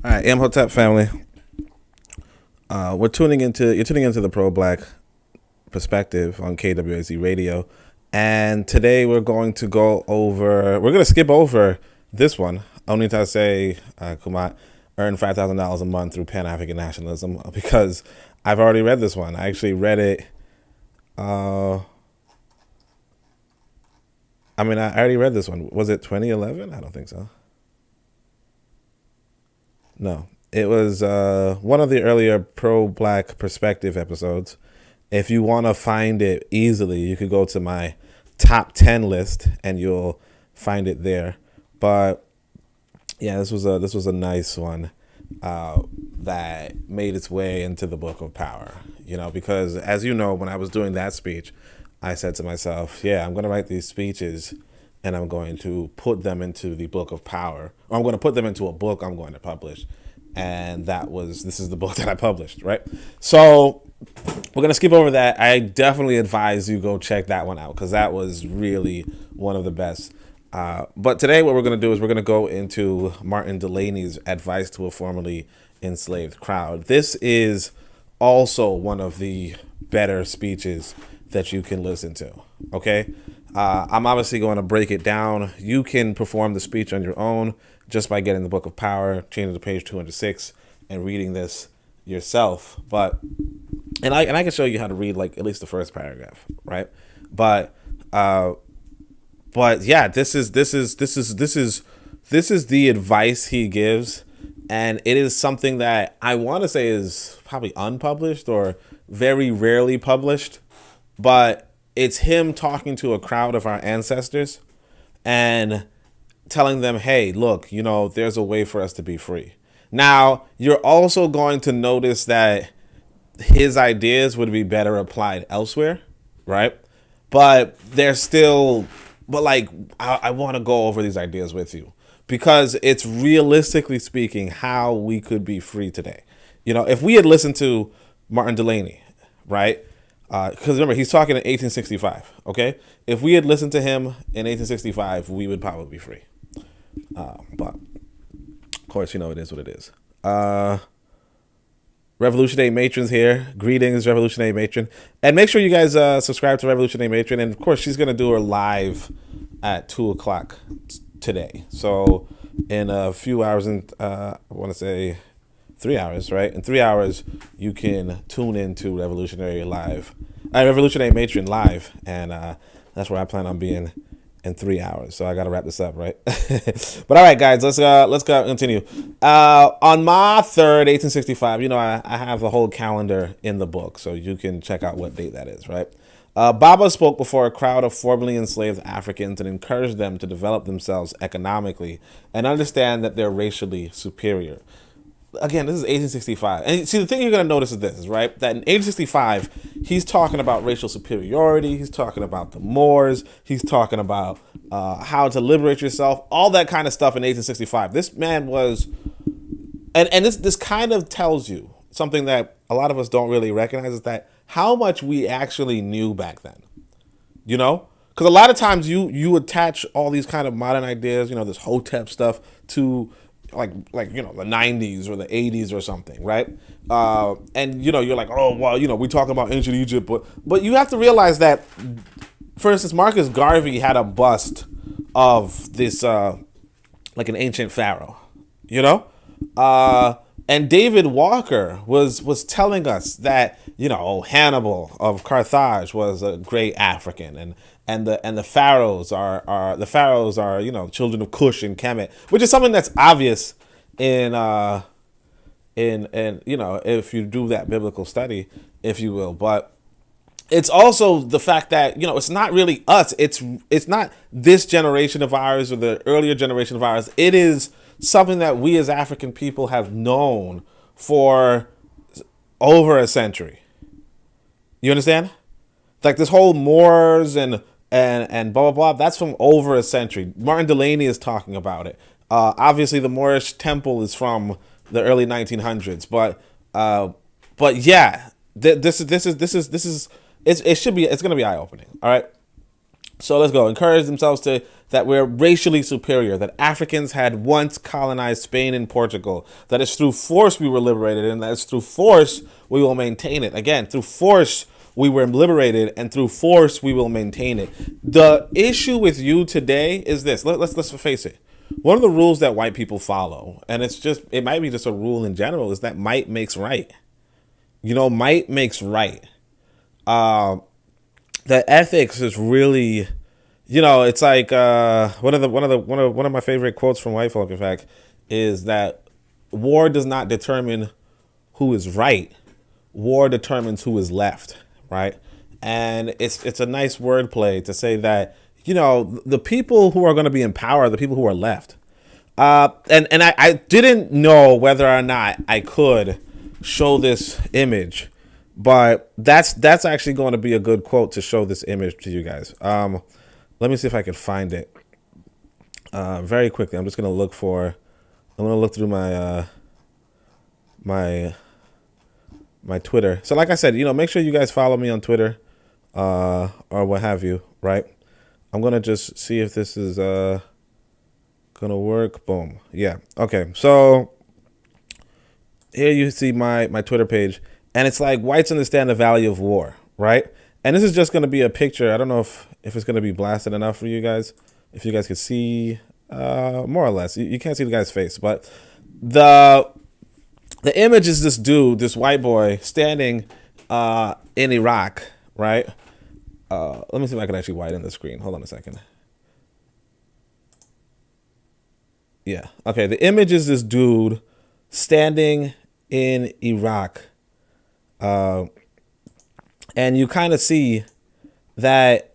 All right, Imhotep family. You're tuning into the ProBlack Perspective on KWAZ Radio, and today we're going to skip over this one. Onitaset Kumat earned $5,000 a month through Pan-African Nationalism because I've already read this one. I actually read it. I already read this one. Was it 2011? I don't think so. No, it was one of the earlier pro-black perspective episodes. If you want to find it easily, you could go to my top 10 list and you'll find it there. But yeah, this was a nice one that made its way into the Book of Power. Because as you know, when I was doing that speech, I said to myself, yeah, I'm going to write these speeches and I'm going to put them into the Book of Power, or I'm going to put them into a book I'm going to publish. And this is the book that I published, right? So we're going to skip over that. I definitely advise you go check that one out because that was really one of the best. But today what we're going to do is we're going to go into Martin Delany's advice to a formerly enslaved crowd. This is also one of the better speeches that you can listen to, okay? I'm obviously going to break it down. You can perform the speech on your own just by getting the Book of Power, changing to page 206, and reading this yourself. And I can show you how to read like at least the first paragraph, right? But yeah, this is the advice he gives, and it is something that I want to say is probably unpublished or very rarely published, but it's him talking to a crowd of our ancestors and telling them, hey, look, there's a way for us to be free. Now, you're also going to notice that his ideas would be better applied elsewhere, right? But I want to go over these ideas with you because it's realistically speaking how we could be free today. If we had listened to Martin Delany, right? Because remember, he's talking in 1865, okay? If we had listened to him in 1865, we would probably be free. But, of course, it is what it is. Revolutionary Matron's here. Greetings, Revolutionary Matron. And make sure you guys subscribe to Revolutionary Matron. And, of course, she's going to do her live at 2 o'clock today. So, in a few hours, I want to say 3 hours, right? In 3 hours, you can tune into Revolutionary Matron live, and that's where I plan on being in 3 hours. So I got to wrap this up, right? But all right, guys, let's go continue. On March 3rd, 1865, I have the whole calendar in the book, so you can check out what date that is, right? Baba spoke before a crowd of formerly enslaved Africans and encouraged them to develop themselves economically and understand that they're racially superior. Again, this is 1865. And see, the thing you're going to notice is this, right? That in 1865, he's talking about racial superiority. He's talking about the Moors. He's talking about how to liberate yourself, all that kind of stuff in 1865. This man was, and this kind of tells you something that a lot of us don't really recognize, is that how much we actually knew back then, Because a lot of times you attach all these kind of modern ideas, this Hotep stuff to like the 90s or the 80s or something, right? And you're like, oh well, we talking about ancient Egypt, but you have to realize that, for instance, Marcus Garvey had a bust of this like an ancient pharaoh, and David Walker was telling us that Hannibal of Carthage was a great African, and the pharaohs are children of Cush and Kemet, which is something that's obvious in if you do that biblical study, if you will. But it's also the fact that it's not really us. It's not this generation of ours or the earlier generation of ours. It is something that we as African people have known for over a century. You understand? Like this whole Moors and blah, blah, blah, that's from over a century. Martin Delany is talking about it. Obviously, the Moorish temple is from the early 1900s. But yeah, it's going to be eye-opening. All right. So let's go. Encourage themselves to that we're racially superior, that Africans had once colonized Spain and Portugal, that it's through force we were liberated, and that it's through force we will maintain it. Again, through force we were liberated, and through force we will maintain it. The issue with you today is this. Let's face it. One of the rules that white people follow, and it might be just a rule in general, is that might makes right. Might makes right. The ethics is really, it's like one of my favorite quotes from white folk, in fact, is that war does not determine who is right. War determines who is left, right? And it's a nice wordplay to say that, the people who are going to be in power are the people who are left. And I didn't know whether or not I could show this image, but that's actually going to be a good quote to show this image to you guys. Let me see if I can find it very quickly. I'm going to look through my Twitter. So like I said, make sure you guys follow me on Twitter or what have you, right? I'm going to just see if this is going to work. Boom. Yeah. Okay. So here you see my Twitter page, and it's like whites understand the value of war, right? And this is just going to be a picture. I don't know if it's going to be blasted enough for you guys. If you guys could see more or less. You can't see the guy's face, but the image is this dude, this white boy standing in Iraq, right? Let me see if I can actually widen the screen. Hold on a second. Yeah. Okay. The image is this dude standing in Iraq. And you kind of see that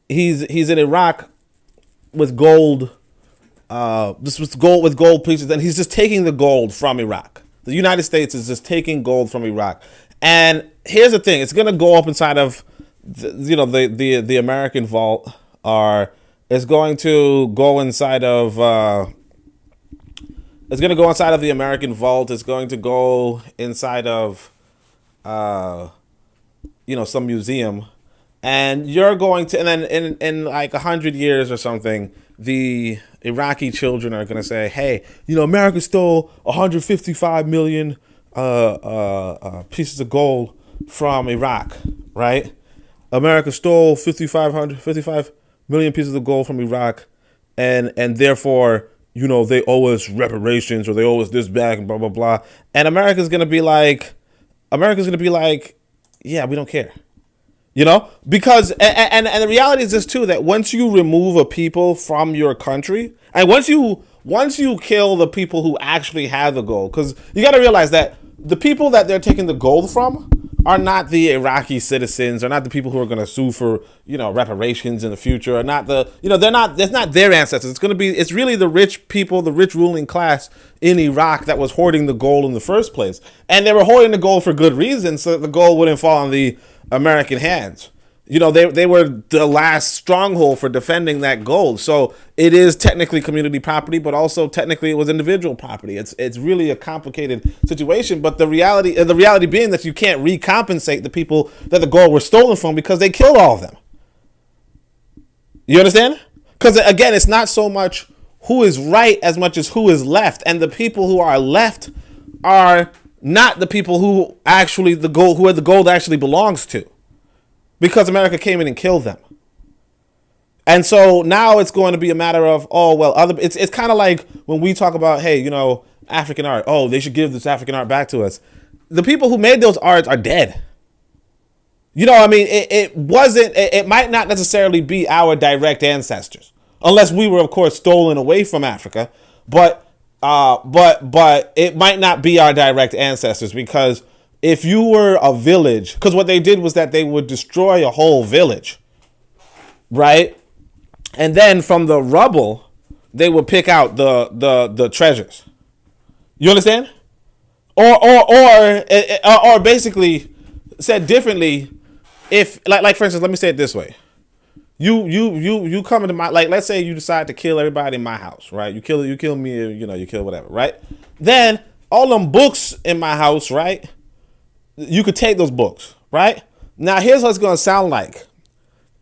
he's in Iraq with gold, with gold pieces, and he's just taking the gold from Iraq. The United States is just taking gold from Iraq. And here's the thing: it's gonna go up inside of the American vault, or it's going to go inside of the American vault. It's going to go inside of some museum, and you're going to, and then in like 100 years or something, the Iraqi children are going to say, hey, America stole 155 million pieces of gold from Iraq, right? America stole 55 million pieces of gold from Iraq, and therefore, they owe us reparations, or they owe us this back, and blah blah blah. And America's gonna be like, yeah, we don't care, because and the reality is this too, that once you remove a people from your country, and once you kill the people who actually have the gold, because you got to realize that the people that they're taking the gold from are not the Iraqi citizens, are not the people who are going to sue for, reparations in the future, are not that's not their ancestors. It's really the rich people, the rich ruling class in Iraq that was hoarding the gold in the first place. And they were hoarding the gold for good reason, so that the gold wouldn't fall on the American hands. They were the last stronghold for defending that gold. So it is technically community property, but also technically it was individual property. It's really a complicated situation. But the reality being that you can't recompensate the people that the gold was stolen from, because they killed all of them. You understand? Because again, it's not so much who is right as much as who is left, and the people who are left are not the people who the gold actually belongs to. Because America came in and killed them. And so now it's going to be a matter of, it's kind of like when we talk about, hey, African art. Oh, they should give this African art back to us. The people who made those arts are dead. It might not necessarily be our direct ancestors, unless we were, of course, stolen away from Africa. But it might not be our direct ancestors, because if you were a village, because what they did was that they would destroy a whole village, right? And then from the rubble, they would pick out the treasures. You understand? Or basically, said differently, if like for instance, let me say it this way: you come into my, like, let's say you decide to kill everybody in my house, right? You kill me, you kill whatever, right? Then all them books in my house, right? You could take those books, right? Now here's what it's gonna sound like.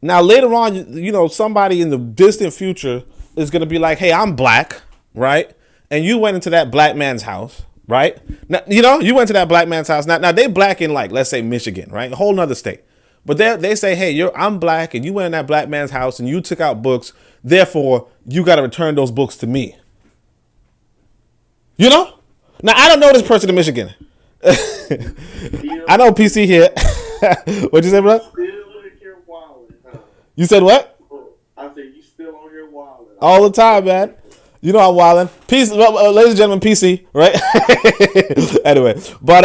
Now later on, somebody in the distant future is gonna be like, hey, I'm black, right? And you went into that black man's house, right? Now, you went to that black man's house. Now they black in, like, let's say Michigan, right? A whole nother state. But they say, hey, I'm black, and you went in that black man's house and you took out books. Therefore, you got to return those books to me. Now I don't know this person in Michigan. I know PC here. What'd you say, bro? Still in here wilding, huh? You said what? I said you still on here wilding. All the time, man. You know I'm wilding. Peace, ladies and gentlemen, PC, right? Anyway, but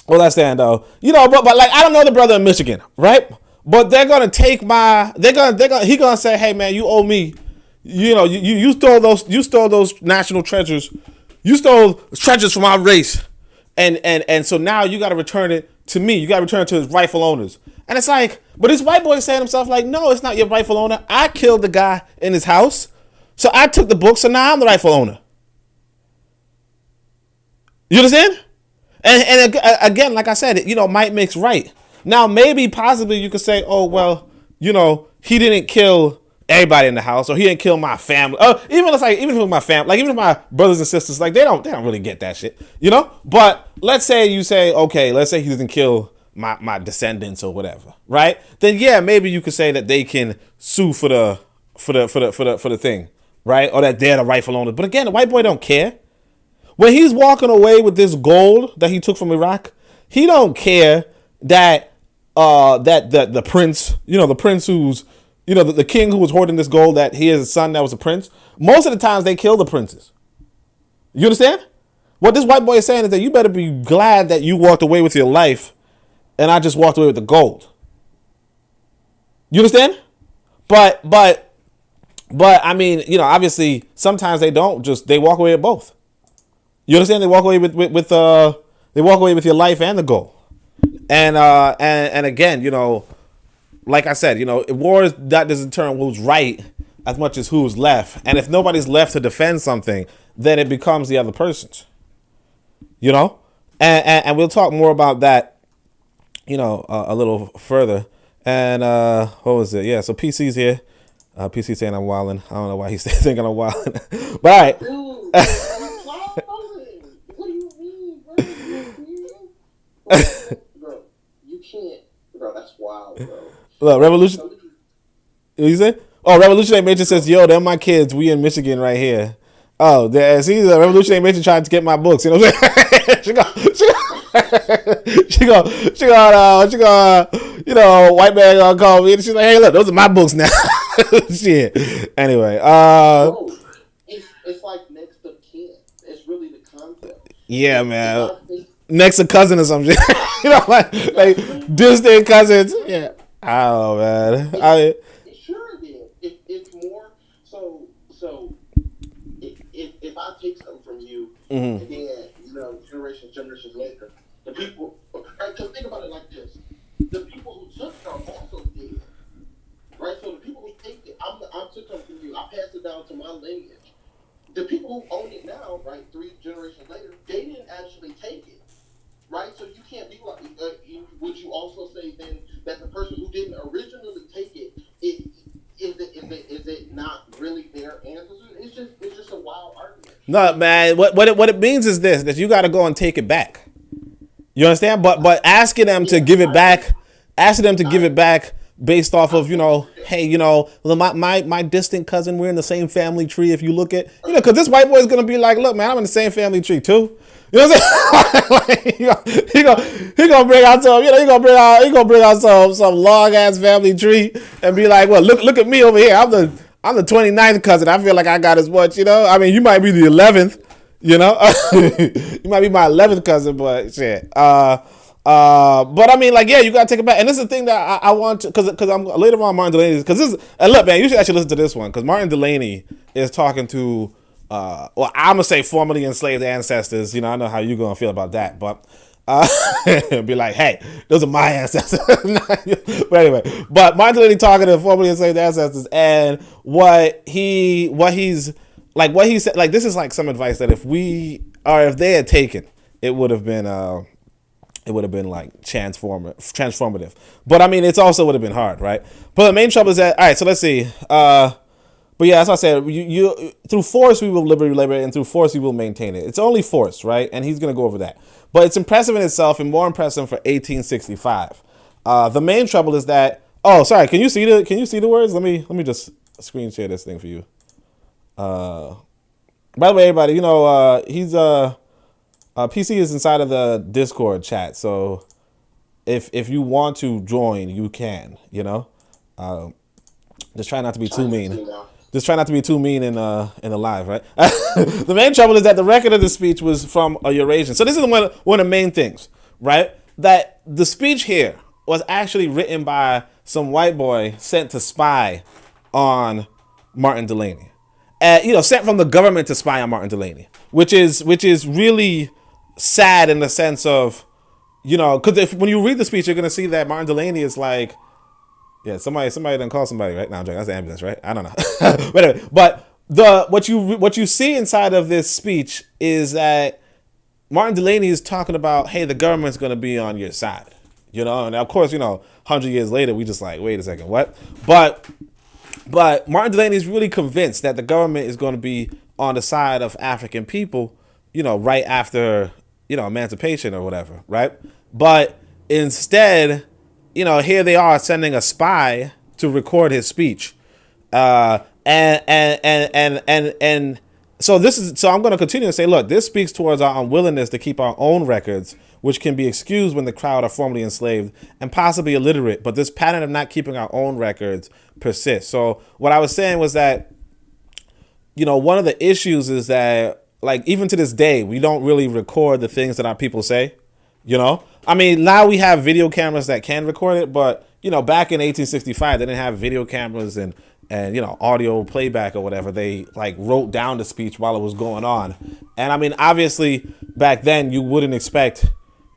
well, that's saying though. But like, I don't know the brother in Michigan, right? But they're gonna take he gonna say, hey man, you owe me. You stole those national treasures. You stole treasures from our race. And so now you got to return it to me. You got to return it to his rightful owners. And it's like, but this white boy is saying to himself, like, no, it's not your rightful owner. I killed the guy in his house. So I took the book. So now I'm the rightful owner. You understand? And again, like I said, might makes right. Now, maybe possibly you could say, oh, well, he didn't kill everybody in the house, or he didn't kill my family. Even with my family, like even with my brothers and sisters, like they don't really get that shit, But let's say you say, okay, let's say he doesn't kill my descendants or whatever, right? Then yeah, maybe you could say that they can sue for the thing, right? Or that they're the rightful owners. But again, the white boy don't care. When he's walking away with this gold that he took from Iraq, he don't care that the prince, the prince who's the king who was hoarding this gold, that he has a son that was a prince. Most of the times they kill the princes. You understand? What this white boy is saying is that you better be glad that you walked away with your life and I just walked away with the gold. You understand? But I mean, obviously sometimes they don't they walk away with both. You understand? They walk away with they walk away with your life and the gold. And again, like I said, war that doesn't determine who's right as much as who's left. And if nobody's left to defend something, then it becomes the other person's. And we'll talk more about that, a little further. And what was it? Yeah, so PC's here. PC saying I'm wilding. I don't know why he's thinking I'm wilding. But all right. Dude, what do you mean, bro? You can't, bro. That's wild, bro. Look, Revolution. What you say? Oh, Revolutionary Matron says, "Yo, they're my kids. We in Michigan right here." Oh, see, the Revolutionary Matron trying to get my books. You know what I'm saying? White man gonna call me and she's like, "Hey, look, those are my books now." Shit. Anyway, bro, it's like next of kin. It's really the concept. Yeah, man. Next to cousin or something. like distant cousins. Yeah. Oh man, sure then. It's more so. If I take something from you, and then generations later, the people. Right, so think about it like this: the people who took it are also dead. Right. So the people who take it, I took something from you. I passed it down to my lineage. The people who own it now, right, 3 generations later, they didn't actually take it. Right, so you can't be like. Would you also say then that the person who didn't originally take it, is it not really their ancestors? It's just a wild argument. No, man. What it means is this: that you got to go and take it back. You understand? But asking them to give it back, based off of hey, my distant cousin, we're in the same family tree. If you look at because this white boy is gonna be like, look, man, I'm in the same family tree too. You know what I'm saying? he gonna bring out some, he gonna bring out some long ass family tree and be like, well, look at me over here. I'm the 29th cousin. I feel like I got as much, I mean, you might be the 11th, you might be my 11th cousin, but shit. But I mean, like, yeah, you gotta take it back. And this is the thing that I want to, because I'm later on Martin Delany, because this, and look, man, you should actually listen to this one, because Martin Delany is talking to. Well, I'm gonna say formerly enslaved ancestors. I know how you gonna feel about that, but be like, hey, those are my ancestors. But anyway, Martin Delany talking to formerly enslaved ancestors, and what he said, like, this is like some advice that if they had taken, it would have been it would have been like transformative. But I mean, it's also would have been hard, right? But the main trouble is that, all right, so let's see. But yeah, that's what I said. You through force we will liberate, and through force we will maintain it. It's only force, right? And he's gonna go over that. But it's impressive in itself, and more impressive for 1865. The main trouble is that. Oh, sorry. Can you see the words? Let me just screen share this thing for you. By the way, everybody, he's PC is inside of the Discord chat, so if you want to join, you can. Just try not to be too mean. Just try not to be too mean in the live, right? The main trouble is that the record of the speech was from a Eurasian. So this is one of the main things, right? That the speech here was actually written by some white boy sent to spy on Martin Delany. Sent from the government to spy on Martin Delany, which is really sad in the sense of, because when you read the speech, you're gonna see that Martin Delany is like, yeah, somebody done call somebody, right? No, I'm joking. That's the ambulance, right? I don't know. But what you see inside of this speech is that Martin Delany is talking about, hey, the government's gonna be on your side, and of course, 100 years later, we just like, wait a second, what? But Martin Delany is really convinced that the government is going to be on the side of African people, right after, emancipation or whatever, right? But instead, here they are sending a spy to record his speech. And so I'm going to continue to say, look, this speaks towards our unwillingness to keep our own records, which can be excused when the crowd are formerly enslaved and possibly illiterate. But this pattern of not keeping our own records persists. So what I was saying was that, one of the issues is that, like, even to this day, we don't really record the things that our people say, I mean, now we have video cameras that can record it, but, back in 1865, they didn't have video cameras and audio playback or whatever. They like wrote down the speech while it was going on. And I mean, obviously back then you wouldn't expect,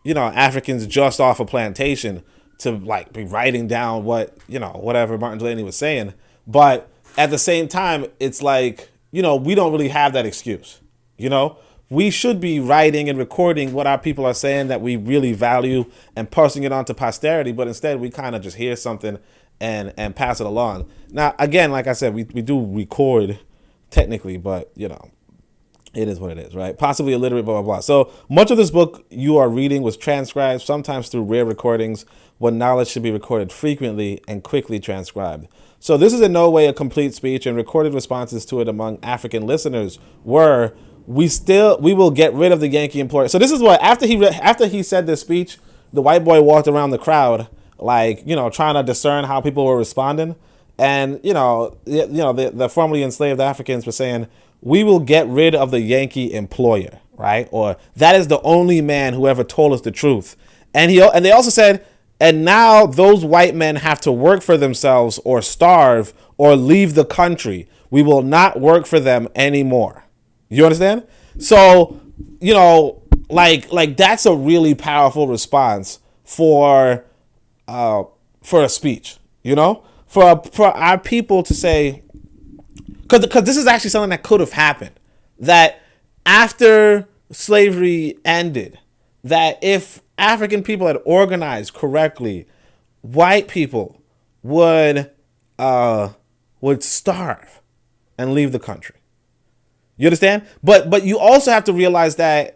Africans just off a plantation to like be writing down what, whatever Martin Delany was saying. But at the same time, it's like, we don't really have that excuse. We should be writing and recording what our people are saying that we really value and passing it on to posterity. But instead we kind of just hear something and pass it along. Now, again, like I said, we do record technically, but it is what it is, right? Possibly illiterate, blah, blah, blah. So much of this book you are reading was transcribed, sometimes through rare recordings, when knowledge should be recorded frequently and quickly transcribed. So this is in no way a complete speech, and recorded responses to it among African listeners were, we will get rid of the Yankee employer. So this is what, after he said this speech, the white boy walked around the crowd, like, trying to discern how people were responding. And, the formerly enslaved Africans were saying, we will get rid of the Yankee employer, right? Or that is the only man who ever told us the truth. And they also said, and now those white men have to work for themselves or starve or leave the country. We will not work for them anymore. You understand? So, like that's a really powerful response for a speech, for our people to say, because this is actually something that could have happened, that after slavery ended, that if African people had organized correctly, white people would starve and leave the country. You understand? But you also have to realize that,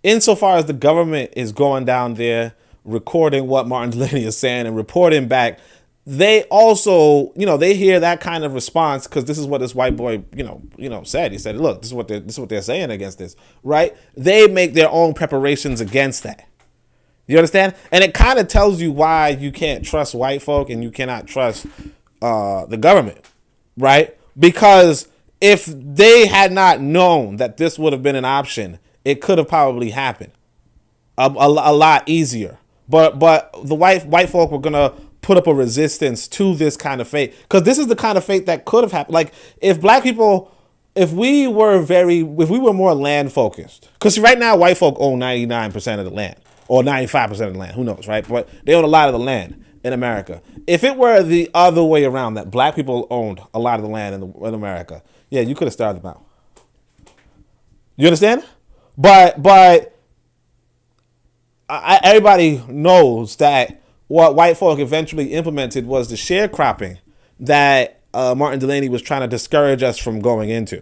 insofar as the government is going down there recording what Martin Delany is saying and reporting back, they also, they hear that kind of response because this is what this white boy, said. He said, look, this is what they're saying against this, right? They make their own preparations against that. You understand? And it kind of tells you why you can't trust white folk and you cannot trust the government, right? Because if they had not known that this would have been an option, it could have probably happened a lot easier. But the white folk were gonna put up a resistance to this kind of fate, because this is the kind of fate that could have happened. Like if black people, if we were more land focused, because right now white folk own 99% of the land or 95% of the land, who knows, right? But they own a lot of the land in America. If it were the other way around, that black people owned a lot of the land in America, yeah, you could have starved them out. You understand? But everybody knows that what white folk eventually implemented was the sharecropping that Martin Delany was trying to discourage us from going into,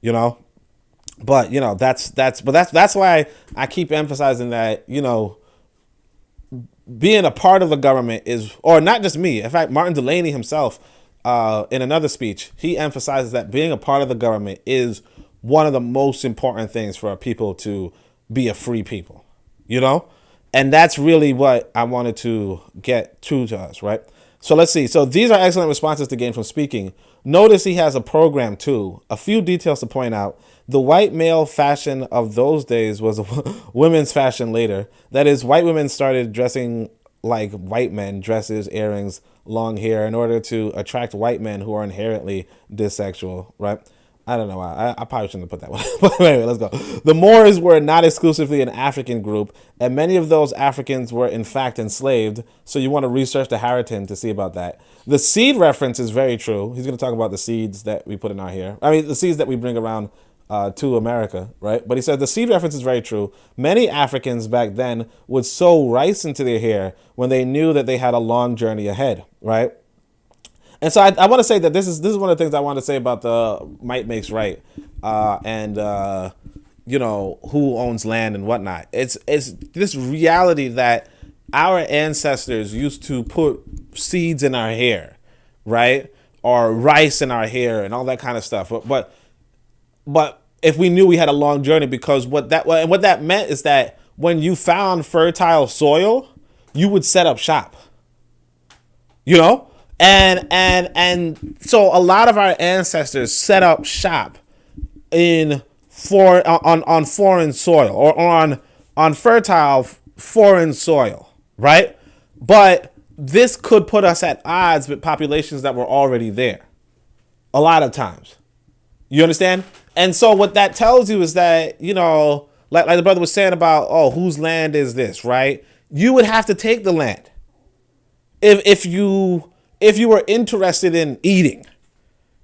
you know. But you know that's why I keep emphasizing that, you know, being a part of the government is, or not just me. In fact, Martin Delany himself, in another speech, he emphasizes that being a part of the government is one of the most important things for a people to be a free people, you know? And that's really what I wanted to get true to us, right? So let's see. So these are excellent responses to gain from speaking. Notice he has a program too. A few details to point out. The white male fashion of those days was a women's fashion later. That is, white women started dressing like white men, dresses, earrings, long hair, in order to attract white men who are inherently dissexual, right? I don't know why. I probably shouldn't have put that one. But anyway, let's go. The Moors were not exclusively an African group, and many of those Africans were in fact enslaved. So you want to research the Harrington to see about that. The seed reference is very true. He's going to talk about the seeds that we put in our hair. I mean, the seeds that we bring around to America, right? But he said the seed reference is very true. Many Africans back then would sow rice into their hair when they knew that they had a long journey ahead, right? And so I want to say that this is one of the things I want to say about the might makes right, and you know, who owns land and whatnot. It's this reality that our ancestors used to put seeds in our hair, right, or rice in our hair and all that kind of stuff. But if we knew we had a long journey, because what that meant is that when you found fertile soil, you would set up shop, you know. And so a lot of our ancestors set up shop on foreign soil, or on fertile foreign soil, right? But this could put us at odds with populations that were already there a lot of times. You understand? And so what that tells you is that, you know, like the brother was saying about, oh, whose land is this, right? You would have to take the land if you were interested in eating,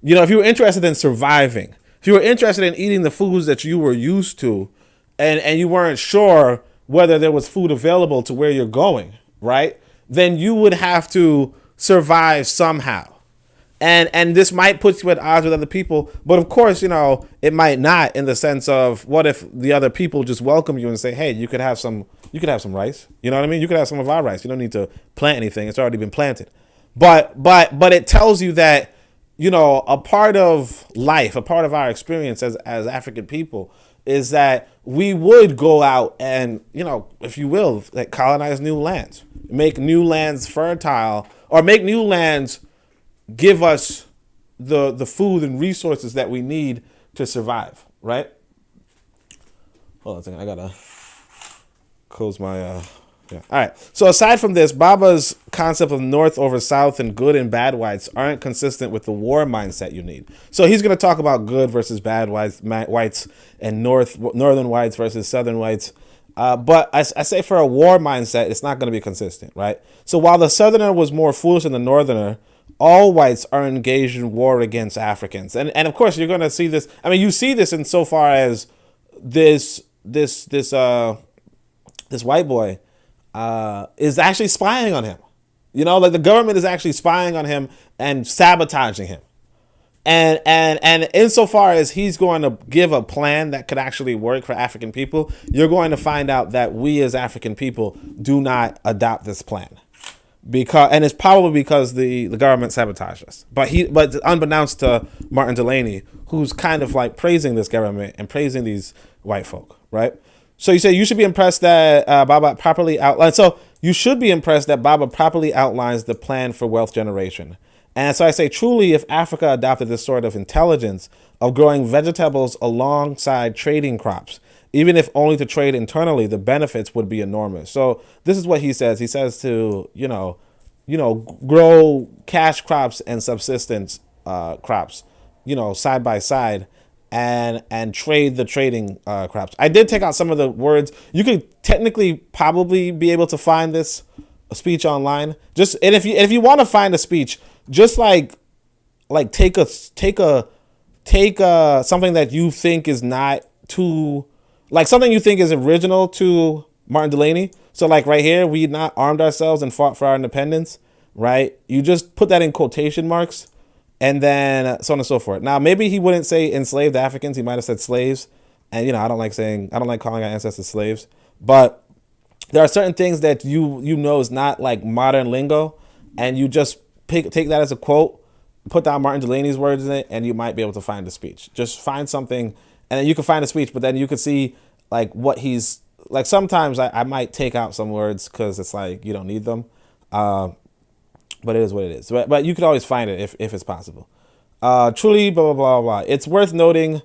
you know, if you were interested in surviving, if you were interested in eating the foods that you were used to, and you weren't sure whether there was food available to where you're going, right? Then you would have to survive somehow. And this might put you at odds with other people, but of course, you know, it might not, in the sense of, what if the other people just welcome you and say, hey, you could have some rice. You know what I mean? You could have some of our rice. You don't need to plant anything. It's already been planted. But it tells you that, you know, a part of life, a part of our experience as African people, is that we would go out and, you know, if you will, like, colonize new lands, make new lands fertile, or make new lands give us the food and resources that we need to survive, right? Hold on a second, I gotta close my yeah. All right. So aside from this, Baba's concept of North over South and good and bad whites aren't consistent with the war mindset you need. So he's going to talk about good versus bad whites and northern whites versus southern whites. But I say for a war mindset, it's not going to be consistent, right? So while the southerner was more foolish than the northerner, all whites are engaged in war against Africans. And of course, you're going to see this. I mean, you see this in so far as this white boy is actually spying on him. You know, like the government is actually spying on him and sabotaging him. And insofar as he's going to give a plan that could actually work for African people, you're going to find out that we as African people do not adopt this plan. And it's probably because the government sabotaged us. But unbeknownst to Martin Delany, who's kind of like praising this government and praising these white folk, right? So you say you should be impressed that Baba properly outlines. So you should be impressed that Baba properly outlines the plan for wealth generation. And so I say, truly, if Africa adopted this sort of intelligence of growing vegetables alongside trading crops, even if only to trade internally, the benefits would be enormous. So this is what he says. He says to, you know, grow cash crops and subsistence crops, you know, side by side, and trade the trading crops. I did take out some of the words. You could technically probably be able to find this speech online. And if you want to find a speech, just like take something that you think is not too, like something you think is original to Martin Delany. So like right here, we not armed ourselves and fought for our independence, right? You just put that in quotation marks and then so on and so forth. Now, maybe he wouldn't say enslaved Africans. He might have said slaves. And, I don't like calling our ancestors slaves. But there are certain things that you know is not like modern lingo. And you just take that as a quote, put down Martin Delany's words in it, and you might be able to find the speech. Just find something, and then you can find the speech, but then you can see like what he's, like sometimes I might take out some words because it's like you don't need them. But it is what it is. But you could always find it if it's possible. Truly, blah, blah, blah, blah. It's worth noting.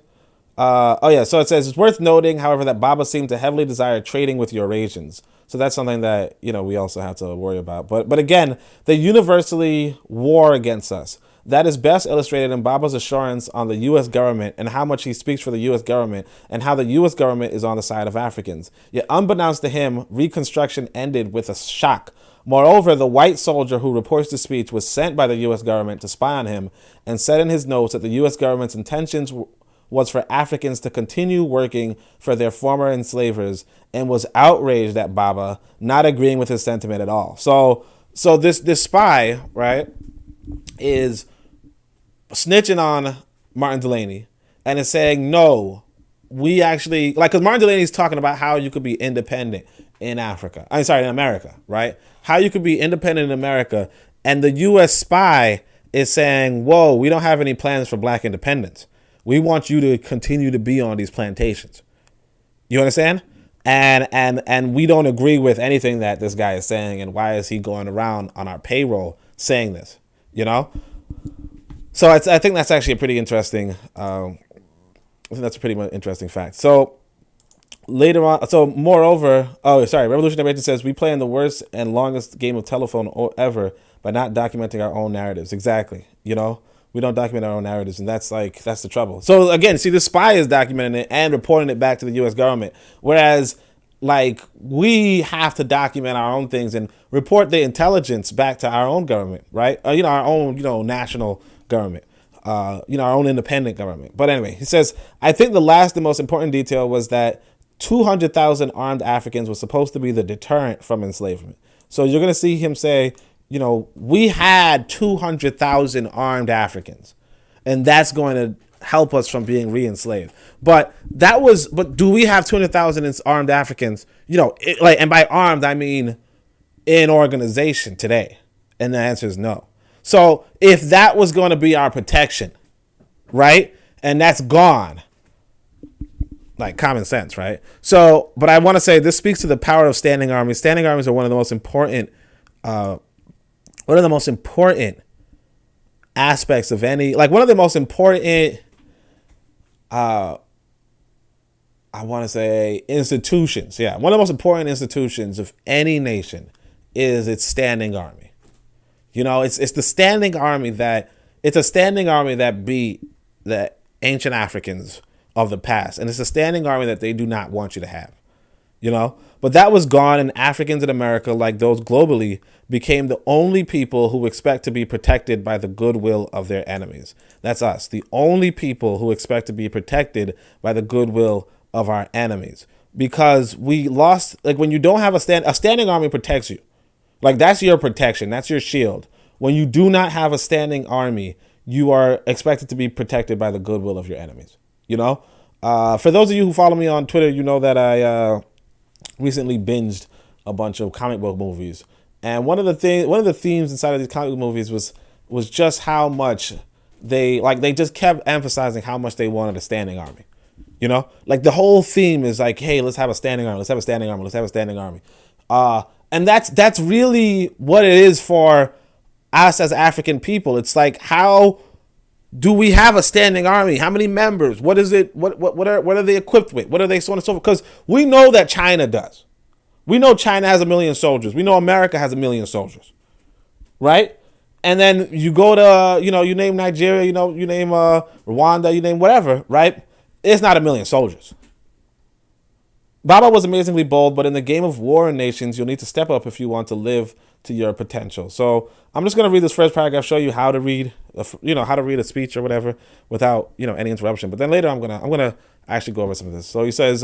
So it says, it's worth noting, however, that Baba seemed to heavily desire trading with Eurasians. So that's something that, we also have to worry about. But again, they universally war against us. That is best illustrated in Baba's assurance on the U.S. government and how much he speaks for the U.S. government and how the U.S. government is on the side of Africans. Yet unbeknownst to him, Reconstruction ended with a shock. Moreover, the white soldier who reports the speech was sent by the U.S. government to spy on him and said in his notes that the U.S. government's intentions was for Africans to continue working for their former enslavers and was outraged at Baba not agreeing with his sentiment at all. So this spy, right, is snitching on Martin Delany and is saying, no, we actually, like, because Martin Delany is talking about how you could be independent in America, right? How you could be independent in America. And the U.S. spy is saying, whoa, we don't have any plans for black independence. We want you to continue to be on these plantations. You understand? And we don't agree with anything that this guy is saying. And why is he going around on our payroll saying this? So I think that's actually a pretty interesting. I think that's a pretty interesting fact. So later on, moreover, Revolutionary Agent says we play in the worst and longest game of telephone ever by not documenting our own narratives. Exactly. We don't document our own narratives, and that's the trouble. So again, see, the spy is documenting it and reporting it back to the U.S. government, whereas like we have to document our own things and report the intelligence back to our own government, right? Our own, national government, our own independent government. But anyway, he says, I think the last and most important detail was that 200,000 armed Africans was supposed to be the deterrent from enslavement. So you're going to see him say, we had 200,000 armed Africans, and that's going to help us from being re-enslaved. But do we have 200,000 armed Africans? And by armed, I mean in organization today. And the answer is no. So if that was going to be our protection, right? And that's gone, like common sense, right? So, but I want to say this speaks to the power of standing armies. Standing armies are one of the most important, aspects of any, like one of the most important, I want to say institutions. Yeah. One of the most important institutions of any nation is its standing army. It's the standing army it's a standing army that beat the ancient Africans of the past. And it's a standing army that they do not want you to have, but that was gone, and Africans in America, like those globally, became the only people who expect to be protected by the goodwill of their enemies. That's us, the only people who expect to be protected by the goodwill of our enemies, because we lost, like when you don't have a standing army protects you. Like that's your protection. That's your shield. When you do not have a standing army, you are expected to be protected by the goodwill of your enemies. For those of you who follow me on Twitter, you know that I recently binged a bunch of comic book movies. And one of the themes inside of these comic book movies was just how much they just kept emphasizing how much they wanted a standing army. Like the whole theme is like, hey, let's have a standing army. Let's have a standing army. Let's have a standing army. And that's really what it is for us as African people. It's like, how do we have a standing army? How many members? What is it? What are they equipped with? What are they so on and so forth? Because we know that China does. We know China has 1 million soldiers. We know America has 1 million soldiers, right? And then you go to, you name Nigeria, you name Rwanda, you name whatever, right? It's not 1 million soldiers. Baba was amazingly bold, but in the game of war and nations, you'll need to step up if you want to live to your potential. So I'm just going to read this first paragraph, show you how to read, how to read a speech or whatever without, any interruption. But then later I'm going to actually go over some of this. So he says,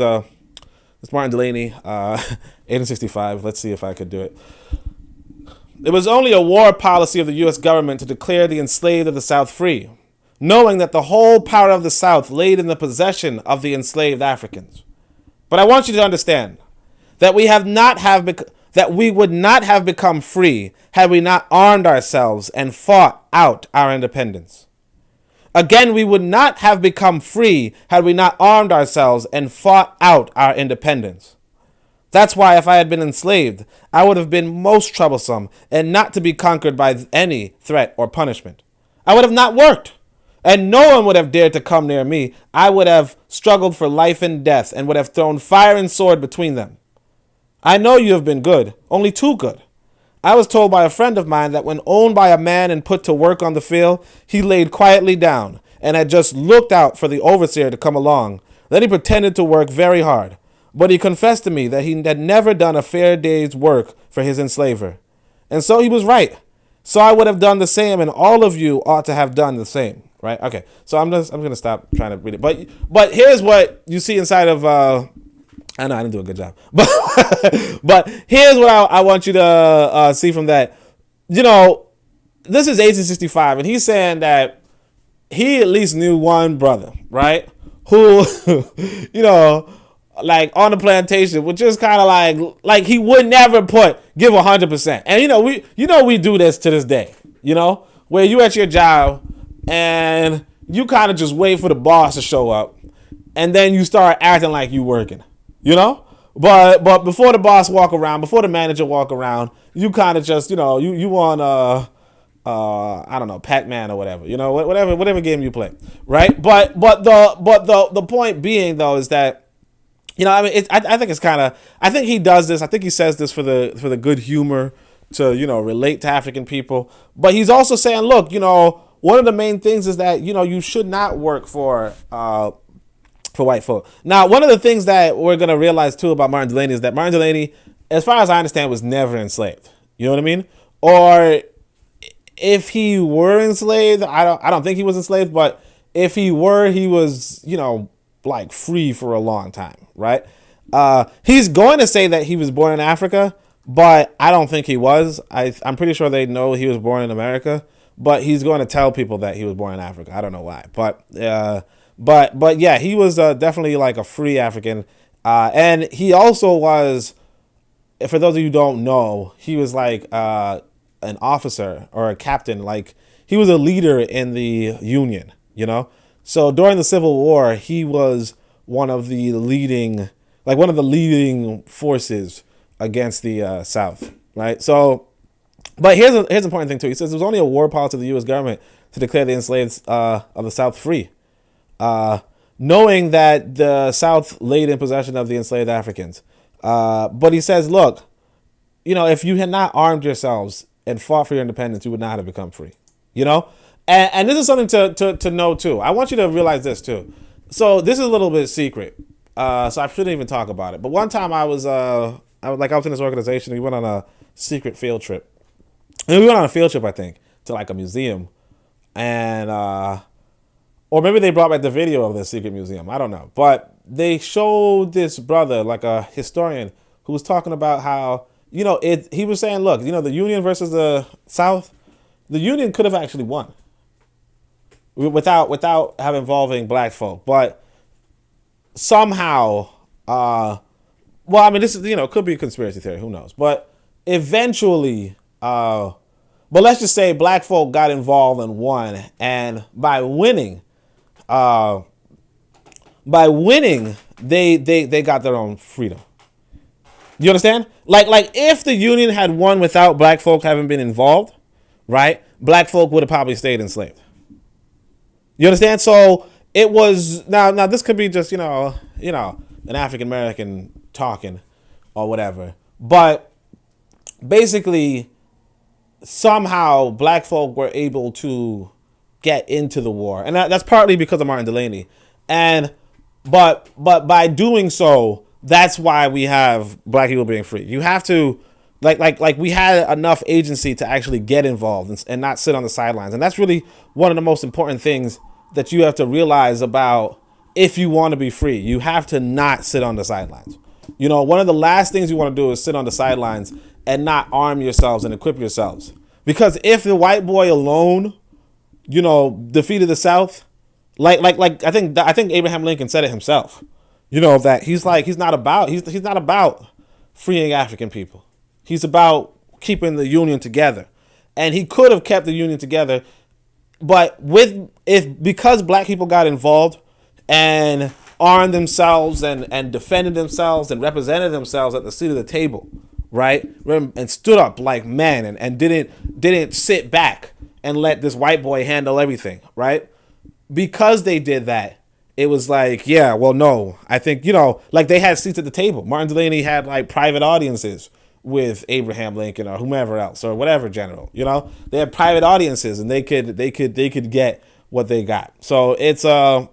It's Martin Delany, 1865. Let's see if I could do it. It was only a war policy of the U.S. government to declare the enslaved of the South free, knowing that the whole power of the South laid in the possession of the enslaved Africans. But I want you to understand that we would not have become free had we not armed ourselves and fought out our independence. Again, we would not have become free had we not armed ourselves and fought out our independence. That's why if I had been enslaved, I would have been most troublesome and not to be conquered by any threat or punishment. I would have not worked, and no one would have dared to come near me. I would have struggled for life and death and would have thrown fire and sword between them. I know you have been good, only too good. I was told by a friend of mine that when owned by a man and put to work on the field, he laid quietly down and had just looked out for the overseer to come along. Then he pretended to work very hard. But he confessed to me that he had never done a fair day's work for his enslaver. And so he was right. So I would have done the same, and all of you ought to have done the same. Right? Okay. So I'm gonna stop trying to read it. But here's what you see inside of I know I didn't do a good job. But here's what I want you to see from that. You know, this is 1865, and he's saying that he at least knew one brother, right? Who, you know, like on the plantation, which is kind of like he would never give 100%. And we do this to this day, where you at your job and you kind of just wait for the boss to show up, and then you start acting like you working, But before the boss walk around, before the manager walk around, you kind of just, you want I don't know, Pac-Man or whatever, whatever game you play, right? But the point being though is that, I think it's kind of, I think he does this. I think he says this for the good humor to, relate to African people. But he's also saying, look, one of the main things is that, you should not work for white folk. Now, one of the things that we're going to realize too about Martin Delany is that Martin Delany, as far as I understand, was never enslaved. You know what I mean? Or if he were enslaved, I don't think he was enslaved, but if he were, he was, like free for a long time, right? He's going to say that he was born in Africa, but I don't think he was. I'm pretty sure they know he was born in America, but he's going to tell people that he was born in Africa. I don't know why, but yeah, he was definitely like a free African, and he also was, for those of you who don't know, he was like an officer or a captain, like he was a leader in the Union, So during the Civil War, he was one of the leading forces against the South, right? So, but here's an important thing too. He says it was only a war policy of the U.S. government to declare the enslaved of the South free, knowing that the South laid in possession of the enslaved Africans. But he says, look, if you had not armed yourselves and fought for your independence, you would not have become free, And this is something to know too. I want you to realize this too. So this is a little bit secret. So I shouldn't even talk about it. But one time I was in this organization. We went on a secret field trip. And we went on a field trip, I think, to like a museum. And or maybe they brought back the video of the secret museum. I don't know. But they showed this brother, like a historian, who was talking about how, he was saying, look, the Union versus the South, the Union could have actually won without having involving black folk, but somehow, this is, could be a conspiracy theory, who knows, but eventually, but let's just say black folk got involved and won, and by winning, they got their own freedom. You understand? Like if the Union had won without black folk having been involved, right? Black folk would have probably stayed enslaved. You understand? So it was now this could be just, an African American talking or whatever. But basically somehow black folk were able to get into the war. And that's partly because of Martin Delany. But by doing so, that's why we have black people being free. You have to like we had enough agency to actually get involved and not sit on the sidelines. And that's really one of the most important things that you have to realize about if you want to be free. You have to not sit on the sidelines. You know, one of the last things you want to do is sit on the sidelines and not arm yourselves and equip yourselves. Because if the white boy alone, you know, defeated the South, like I think Abraham Lincoln said it himself. You know, that he's not about freeing African people. He's about keeping the Union together. And he could have kept the Union together, but because black people got involved and armed themselves and defended themselves and represented themselves at the seat of the table, right? And stood up like men and didn't sit back and let this white boy handle everything, right? Because they did that, it was like, yeah, well, no, I think, you know, like they had seats at the table. Martin Delany had like private audiences with Abraham Lincoln or whomever else or whatever general, you know, they had private audiences and they could get what they got. So it's, you know,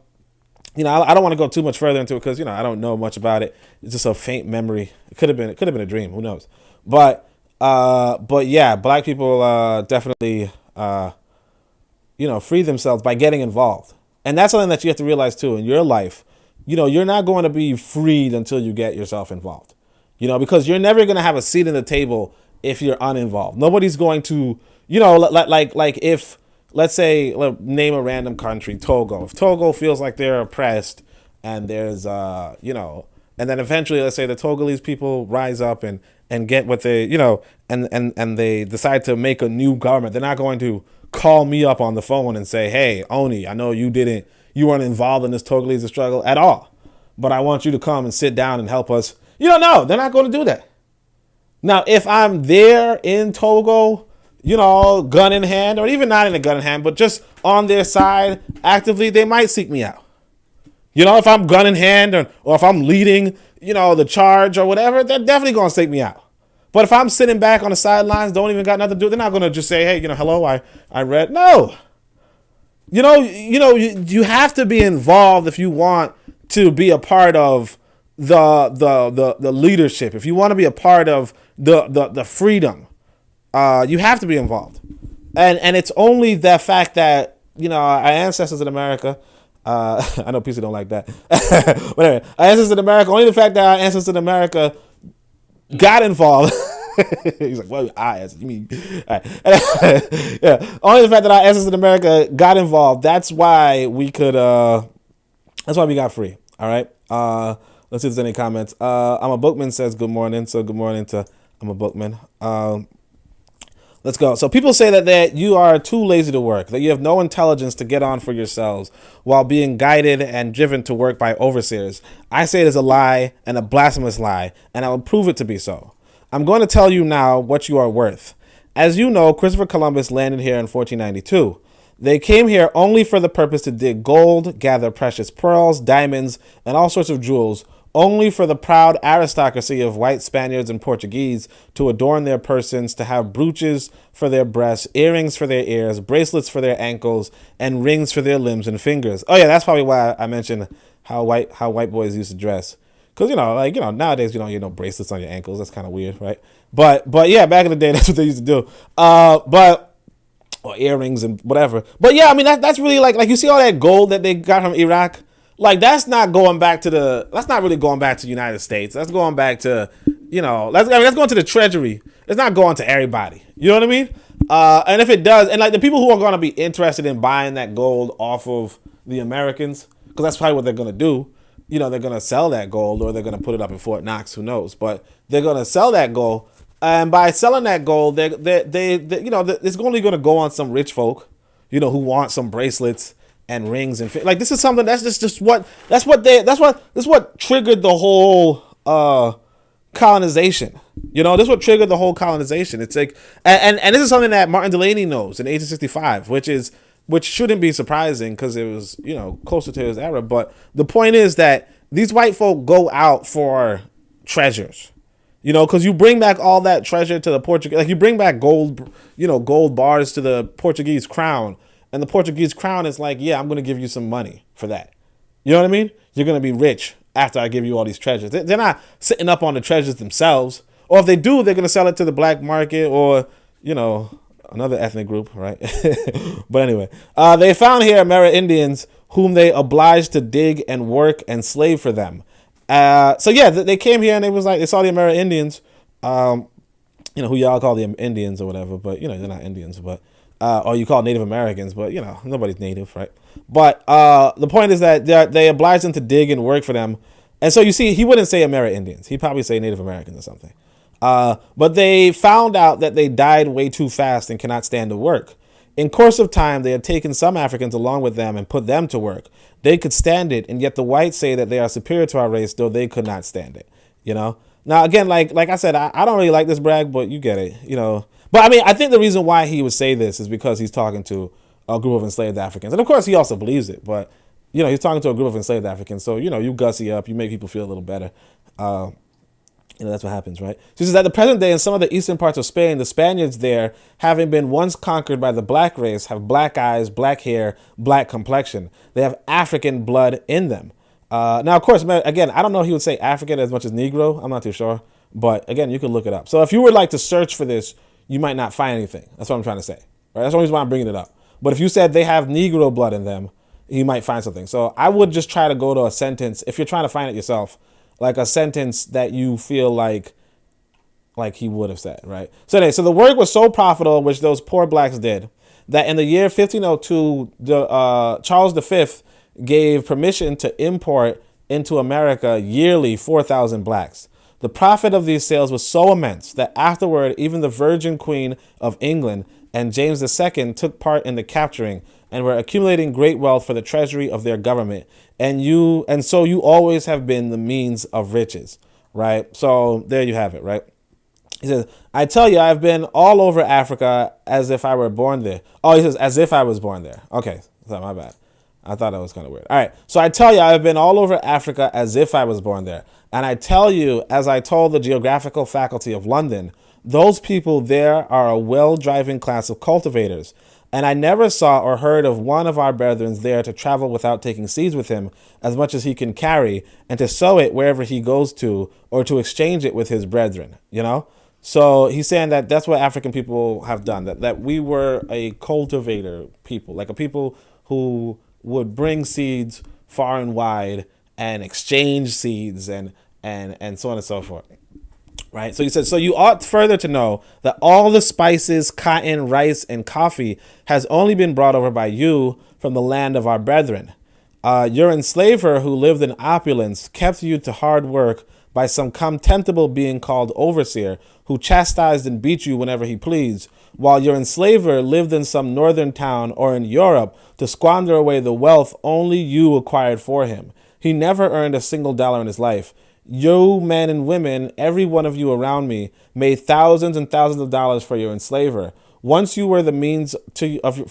I don't want to go too much further into it because, you know, I don't know much about it. It's just a faint memory. It could have been a dream. Who knows? But yeah, black people definitely, you know, free themselves by getting involved. And that's something that you have to realize too in your life. You know, you're not going to be freed until you get yourself involved. You know, because you're never going to have a seat at the table if you're uninvolved. Nobody's going to, you know, like if, let's say, name a random country, Togo. If Togo feels like they're oppressed and there's, you know, and then eventually, let's say the Togolese people rise up and get what they, you know, and they decide to make a new government. They're not going to call me up on the phone and say, hey, Oni, I know you weren't involved in this Togolese struggle at all, but I want you to come and sit down and help us. You don't know. They're not going to do that. Now, if I'm there in Togo, you know, gun in hand, or even not in a gun in hand, but just on their side actively, they might seek me out. You know, if I'm gun in hand or if I'm leading, you know, the charge or whatever, they're definitely going to seek me out. But if I'm sitting back on the sidelines, don't even got nothing to do, they're not going to just say, hey, you know, hello, I read. No. You know, you have to be involved if you want to be a part of the leadership. If you want to be a part of the freedom, you have to be involved. And it's only the fact that, you know, our ancestors in America, I know people don't like that. But anyway, our ancestors in America, only the fact that our ancestors in America got involved. He's like, well, you mean, all right. Yeah, only the fact that our ancestors in America got involved, that's why we could, that's why we got free. All right. Let's see if there's any comments. I'm a Bookman says good morning. So good morning to I'm a Bookman. Let's go. So people say that you are too lazy to work, that you have no intelligence to get on for yourselves while being guided and driven to work by overseers. I say it is a lie and a blasphemous lie, and I will prove it to be so. I'm going to tell you now what you are worth. As you know, Christopher Columbus landed here in 1492. They came here only for the purpose to dig gold, gather precious pearls, diamonds, and all sorts of jewels, only for the proud aristocracy of white Spaniards and Portuguese to adorn their persons, to have brooches for their breasts, earrings for their ears, bracelets for their ankles, and rings for their limbs and fingers. Oh yeah, that's probably why I mentioned how white boys used to dress. Because, you know, like, you know, nowadays you don't get no bracelets on your ankles. That's kind of weird, right? But yeah, back in the day, that's what they used to do. Or earrings and whatever. But yeah, I mean, that's really like you see all that gold that they got from Iraq? Like, that's not really going back to the United States. That's going back to, you know, that's going to the treasury. It's not going to everybody. You know what I mean? And if it does, and like the people who are going to be interested in buying that gold off of the Americans, because that's probably what they're going to do. You know, they're going to sell that gold, or they're going to put it up in Fort Knox. Who knows? But they're going to sell that gold. And by selling that gold, they you know, it's only going to go on some rich folk, you know, who want some bracelets and rings and like, this is something that's just what triggered the whole colonization. You know, this is what triggered the whole colonization. It's like, and this is something that Martin Delany knows in 1865, which shouldn't be surprising because it was, you know, closer to his era. But the point is that these white folk go out for treasures. You know, because you bring back all that treasure to the Portuguese, like you bring back gold, you know, gold bars to the Portuguese crown. And the Portuguese crown is like, yeah, I'm going to give you some money for that. You know what I mean? You're going to be rich after I give you all these treasures. They're not sitting up on the treasures themselves. Or if they do, they're going to sell it to the black market or, you know, another ethnic group, right? But anyway, they found here Amerindians whom they obliged to dig and work and slave for them. So yeah, they came here and they was like, they saw the American Indians, who y'all call the Indians or whatever, but they're not Indians, but or you call Native Americans, but nobody's native, right? But the point is that they obliged them to dig and work for them, and so you see, he wouldn't say American Indians, he'd probably say Native Americans or something. But they found out that they died way too fast and cannot stand to work. In course of time, they had taken some Africans along with them and put them to work. They could stand it, and yet the whites say that they are superior to our race, though they could not stand it. Now again, like I said, I don't really like this brag, but you get it. But I mean, I think the reason why he would say this is because he's talking to a group of enslaved Africans, and of course he also believes it. But he's talking to a group of enslaved Africans, so you gussy up, you make people feel a little better. That's what happens, right? She says, at the present day, in some of the eastern parts of Spain, the Spaniards there, having been once conquered by the black race, have black eyes, black hair, black complexion. They have African blood in them. Now, of course, again, I don't know if he would say African as much as Negro. I'm not too sure. But again, you could look it up. So if you were like to search for this, you might not find anything. That's what I'm trying to say. Right? That's the reason why I'm bringing it up. But if you said they have Negro blood in them, you might find something. So I would just try to go to a sentence, if you're trying to find it yourself, like a sentence that you feel like he would have said, right? So anyway, so the work was so profitable, which those poor blacks did, that in the year 1502, Charles V gave permission to import into America yearly 4,000 blacks. The profit of these sales was so immense that afterward, even the Virgin Queen of England and James II took part in the capturing and were accumulating great wealth for the treasury of their government. And so you always have been the means of riches, right? So there you have it, right? He says, I tell you, I've been all over Africa as if I were born there. Oh, he says, as if I was born there. Okay, so my bad. I thought that was kind of weird. All right, so I tell you, I've been all over Africa as if I was born there. And I tell you, as I told the Geographical Faculty of London, those people there are a well-driving class of cultivators. And I never saw or heard of one of our brethren there to travel without taking seeds with him as much as he can carry and to sow it wherever he goes to or to exchange it with his brethren, So he's saying that that's what African people have done, that we were a cultivator people, like a people who would bring seeds far and wide and exchange seeds and so on and so forth. Right. So he said, so you ought further to know that all the spices, cotton, rice, and coffee has only been brought over by you from the land of our brethren. Your enslaver who lived in opulence kept you to hard work by some contemptible being called overseer, who chastised and beat you whenever he pleased, while your enslaver lived in some northern town or in Europe to squander away the wealth only you acquired for him. He never earned a single dollar in his life. You men and women, every one of you around me, made thousands and thousands of dollars for your enslaver. Once you were the means for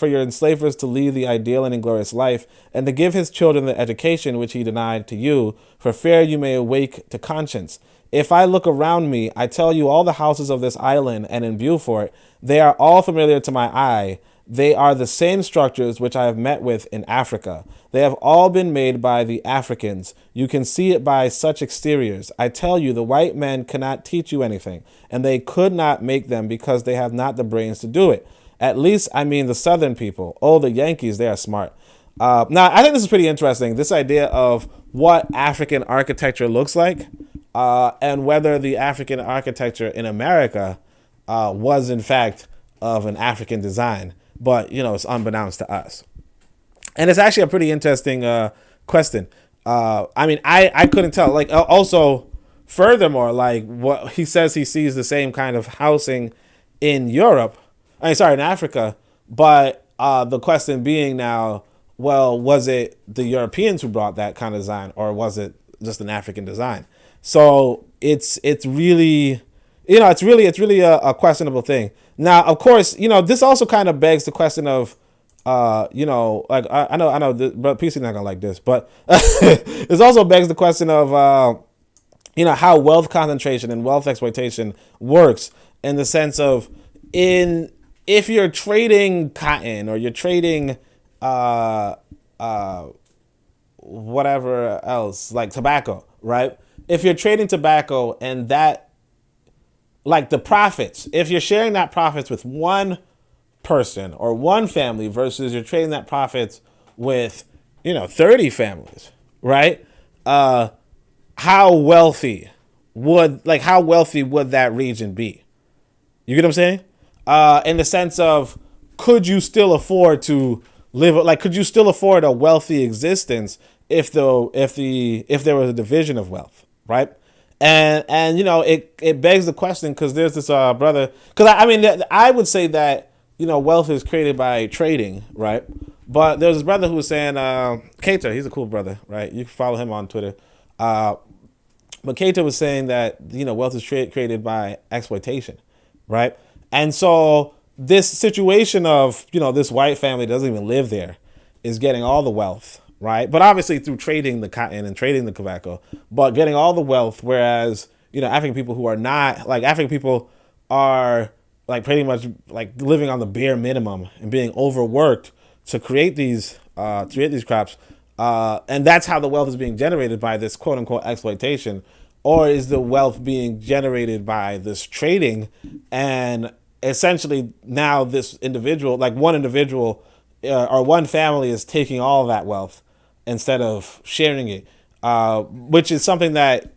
your enslavers to lead the ideal and inglorious life, and to give his children the education which he denied to you, for fear you may awake to conscience. If I look around me, I tell you all the houses of this island and in Beaufort, they are all familiar to my eye. They are the same structures which I have met with in Africa. They have all been made by the Africans. You can see it by such exteriors. I tell you, the white men cannot teach you anything, and they could not make them because they have not the brains to do it. At least, I mean the southern people. Oh, the Yankees, they are smart. Now, I think this is pretty interesting, this idea of what African architecture looks like, and whether the African architecture in America was, in fact, of an African design. But, it's unbeknownst to us. And it's actually a pretty interesting question. I mean, I couldn't tell. Like, also, furthermore, like, what he says he sees the same kind of housing in Europe. In Africa. But the question being now, well, was it the Europeans who brought that kind of design, or was it just an African design? So it's really, it's really a questionable thing. Now, of course, this also kind of begs the question of, like, I know, but PC not gonna like this, but this also begs the question of, how wealth concentration and wealth exploitation works, in the sense of, if you're trading cotton or you're trading, whatever else, like tobacco, right? If you're trading tobacco and that, like the profits, if you're sharing that profits with one person or one family versus you're trading that profits with, 30 families, right? how wealthy would that region be? You get what I'm saying? In the sense of, could you still afford to live? Like, could you still afford a wealthy existence if there was a division of wealth, right? And it begs the question, because there's this brother. Because I would say that wealth is created by trading, right? But there's this brother who was saying, Keita, he's a cool brother, right? You can follow him on Twitter. But Keita was saying that wealth is created by exploitation, right? And so this situation of this white family doesn't even live there is getting all the wealth, right? But obviously through trading the cotton and trading the tobacco, but getting all the wealth, whereas African people who are not, like, African people are like pretty much like living on the bare minimum and being overworked to create these crops. And that's how the wealth is being generated, by this quote unquote exploitation. Or is the wealth being generated by this trading? And essentially now this individual, like one individual or one family, is taking all of that wealth instead of sharing it, which is something that,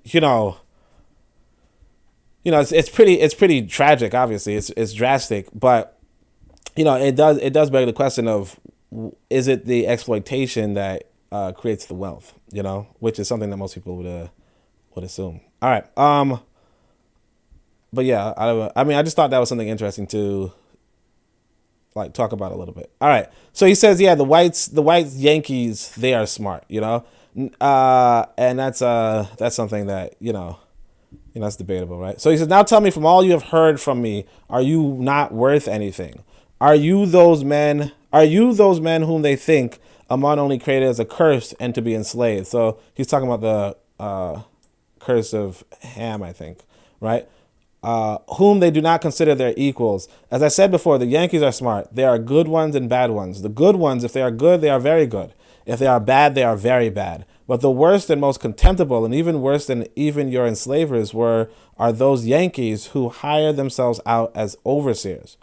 it's pretty tragic. Obviously it's drastic, but it does beg the question of, is it the exploitation that creates the wealth, which is something that most people would assume. All right. But yeah, I just thought that was something interesting to like talk about a little bit. All right. So he says, yeah, the whites Yankees, they are smart, and that's something that, that's debatable, right? So he says, now tell me, from all you have heard from me, are you not worth anything? Are you those men whom they think Amon only created as a curse and to be enslaved? So he's talking about the curse of Ham, I think, right? Whom they do not consider their equals. As I said before, the Yankees are smart. There are good ones and bad ones. The good ones, if they are good, they are very good. If they are bad, they are very bad. But the worst and most contemptible, and even worse than even your enslavers are those Yankees who hire themselves out as overseers.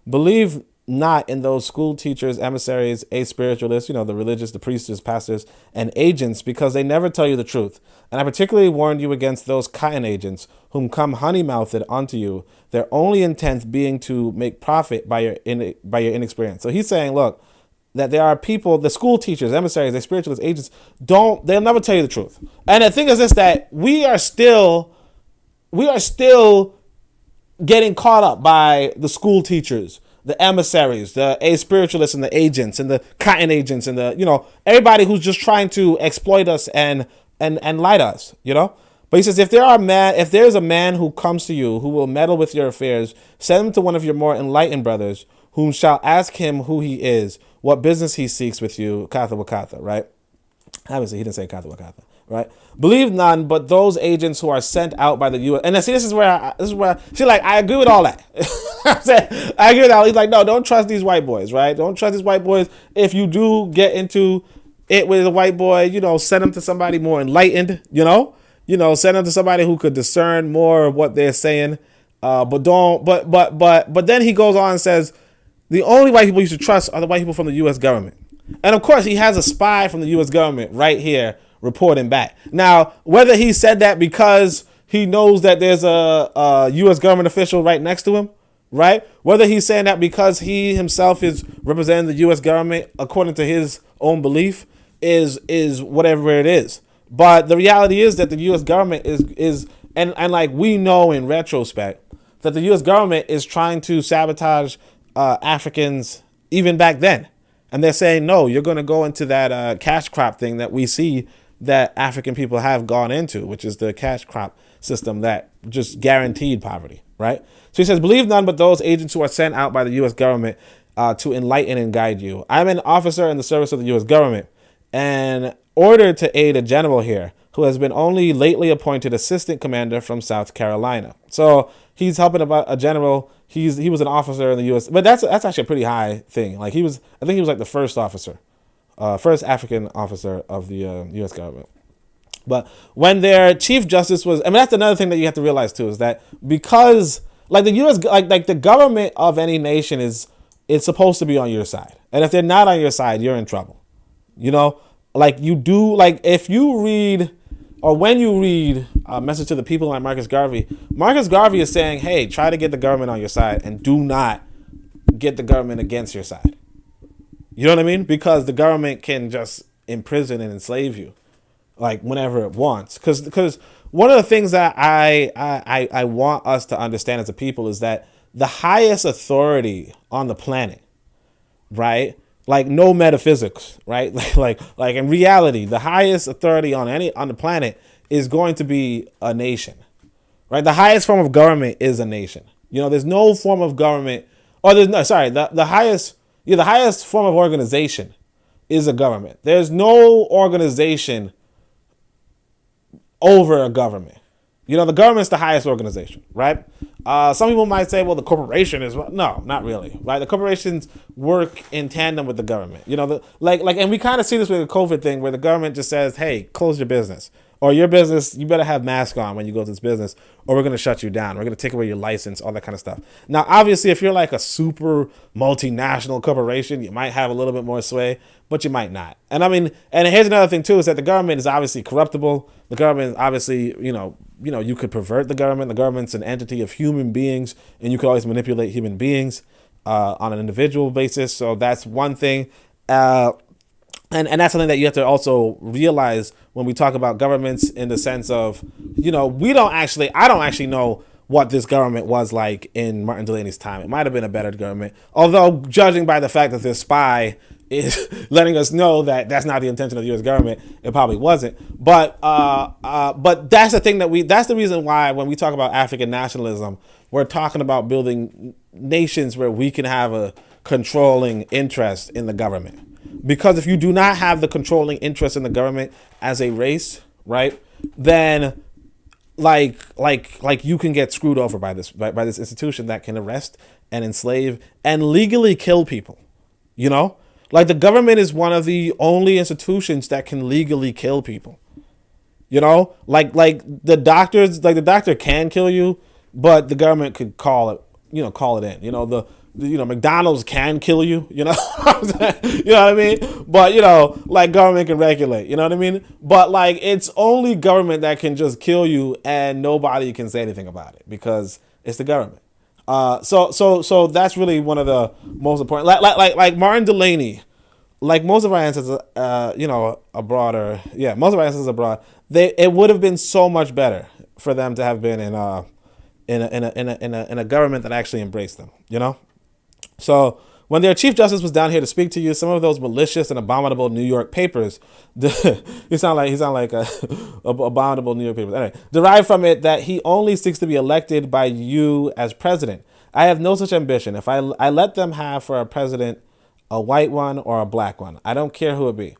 Believe not in those school teachers, emissaries, spiritualists, the religious, the priestess, pastors, and agents, because they never tell you the truth. And I particularly warned you against those cotton agents whom come honey-mouthed onto you, their only intent being to make profit by your inexperience. So he's saying, look, that there are people, the school teachers, emissaries, the spiritualist agents, they'll never tell you the truth. And the thing is this, that we are still getting caught up by the school teachers, the emissaries, the spiritualists, and the agents, and the cotton agents, and the, everybody who's just trying to exploit us and lie to us, But he says, if there's a man who comes to you who will meddle with your affairs, send him to one of your more enlightened brothers, whom shall ask him who he is, what business he seeks with you, katha wakatha, right? Obviously, he didn't say katha wakatha, right? Believe none but those agents who are sent out by the U.S. And see, this is where she's like, I agree with all that. I agree with all. He's like, no, don't trust these white boys, right? Don't trust these white boys. If you do get into it with a white boy, send them to somebody more enlightened, send them to somebody who could discern more of what they're saying. But then he goes on and says, the only white people you should trust are the white people from the U.S. government. And of course, he has a spy from the U.S. government right here reporting back. Now, whether he said that because he knows that there's a U.S. government official right next to him, right? Whether he's saying that because he himself is representing the U.S. government according to his own belief is whatever it is. But the reality is that the U.S. government is like we know in retrospect that the U.S. government is trying to sabotage Africans even back then. And they're saying, no, you're going to go into that cash crop thing that we see that African people have gone into, which is the cash crop system that just guaranteed poverty, right? So he says, believe none but those agents who are sent out by the U.S. government to enlighten and guide you. I'm an officer in the service of the U.S. government and ordered to aid a general here who has been only lately appointed assistant commander from South Carolina. So he's helping about a general. He was an officer in the U.S., but that's actually a pretty high thing. Like I think he was like the first officer, first African officer of the U.S. government. But when their chief justice was, that's another thing that you have to realize too, is that because like the U.S. like the government of any nation it's supposed to be on your side, and if they're not on your side, you're in trouble. Like you do, like if you read or when you read a message to the people like Marcus Garvey is saying, hey, try to get the government on your side and do not get the government against your side. You know what I mean? Because the government can just imprison and enslave you, like whenever it wants. Because one of the things that I want us to understand as a people is that the highest authority on the planet, right? Like no metaphysics, right? Like in reality, the highest authority on the planet is going to be a nation, right? The highest form of government is a nation. You know, there's no form of government, or there's no, sorry, the highest form of organization is a government. There's no organization over a government. You know, the government's the highest organization, right? Some people might say, well, the corporation is, no, not really, right? The corporations work in tandem with the government. You know, and we kind of see this with the COVID thing where the government just says, hey, close your business. Or your business, you better have mask on when you go to this business, or we're going to shut you down. We're going to take away your license, all that kind of stuff. Now, obviously, if you're like a super multinational corporation, you might have a little bit more sway, but you might not. And I mean, and here's another thing too, is that the government is obviously corruptible. The government is obviously, you could pervert the government. The government's an entity of human beings, and you could always manipulate human beings on an individual basis. So that's one thing. And that's something that you have to also realize when we talk about governments, in the sense of, I don't actually know what this government was like in Martin Delany's time. It might have been a better government, although judging by the fact that this spy is letting us know that that's not the intention of the U.S. government, it probably wasn't. But that's the thing that's the reason why when we talk about African nationalism, we're talking about building nations where we can have a controlling interest in the government. Because if you do not have the controlling interest in the government as a race, right, then like you can get screwed over by this institution that can arrest and enslave and legally kill people. Like the government is one of the only institutions that can legally kill people. Like the doctor can kill you, but the government could call it in. McDonald's can kill you, you know what I mean? But, like government can regulate, you know what I mean? But like, it's only government that can just kill you and nobody can say anything about it because it's the government. So that's really one of the most important, like Martin Delany, like most of our ancestors, abroad, it would have been so much better for them to have been in a government that actually embraced them, So when their Chief Justice was down here to speak to you, some of those malicious and abominable New York papers, he sound like a abominable New York papers. Anyway, derived from it that he only seeks to be elected by you as president. I have no such ambition. If I let them have for a president a white one or a black one, I don't care who it be.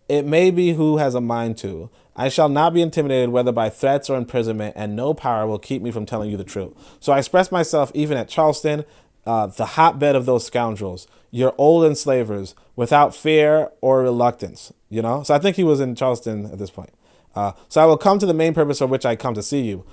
It may be who has a mind to. I shall not be intimidated whether by threats or imprisonment, and no power will keep me from telling you the truth. So I expressed myself even at Charleston, the hotbed of those scoundrels, your old enslavers, without fear or reluctance, So I think he was in Charleston at this point. So I will come to the main purpose for which I come to see you.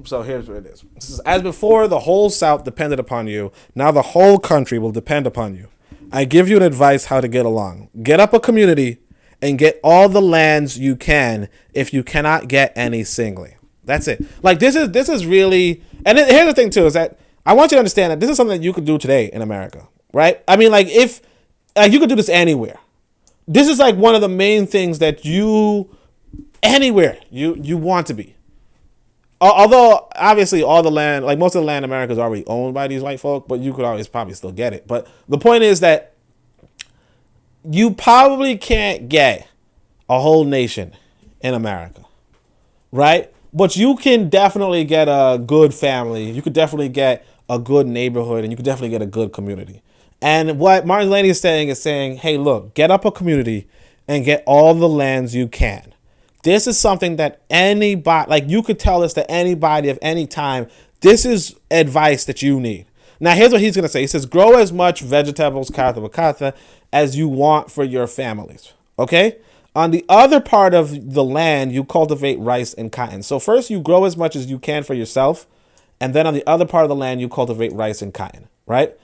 So here's what it is. This is, as before, the whole South depended upon you. Now the whole country will depend upon you. I give you an advice how to get along. Get up a community and get all the lands you can if you cannot get any singly. That's it. Like, this is really, and here's the thing too, is that I want you to understand that this is something that you could do today in America, right? I mean, like, if you could do this anywhere. This is like one of the main things that anywhere you want to be. Although obviously all the land, like most of the land in America is already owned by these white folk, but you could always probably still get it. But the point is that you probably can't get a whole nation in America, right? But you can definitely get a good family. You could definitely get a good neighborhood, and you could definitely get a good community. And what Martin Delany is saying, hey, look, get up a community and get all the lands you can. This is something that anybody, like you could tell this to anybody of any time. This is advice that you need. Now, here's what he's going to say. He says, grow as much vegetables, katha, as you want for your families. Okay? On the other part of the land, you cultivate rice and cotton. So first you grow as much as you can for yourself. And then on the other part of the land, you cultivate rice and cotton. Right?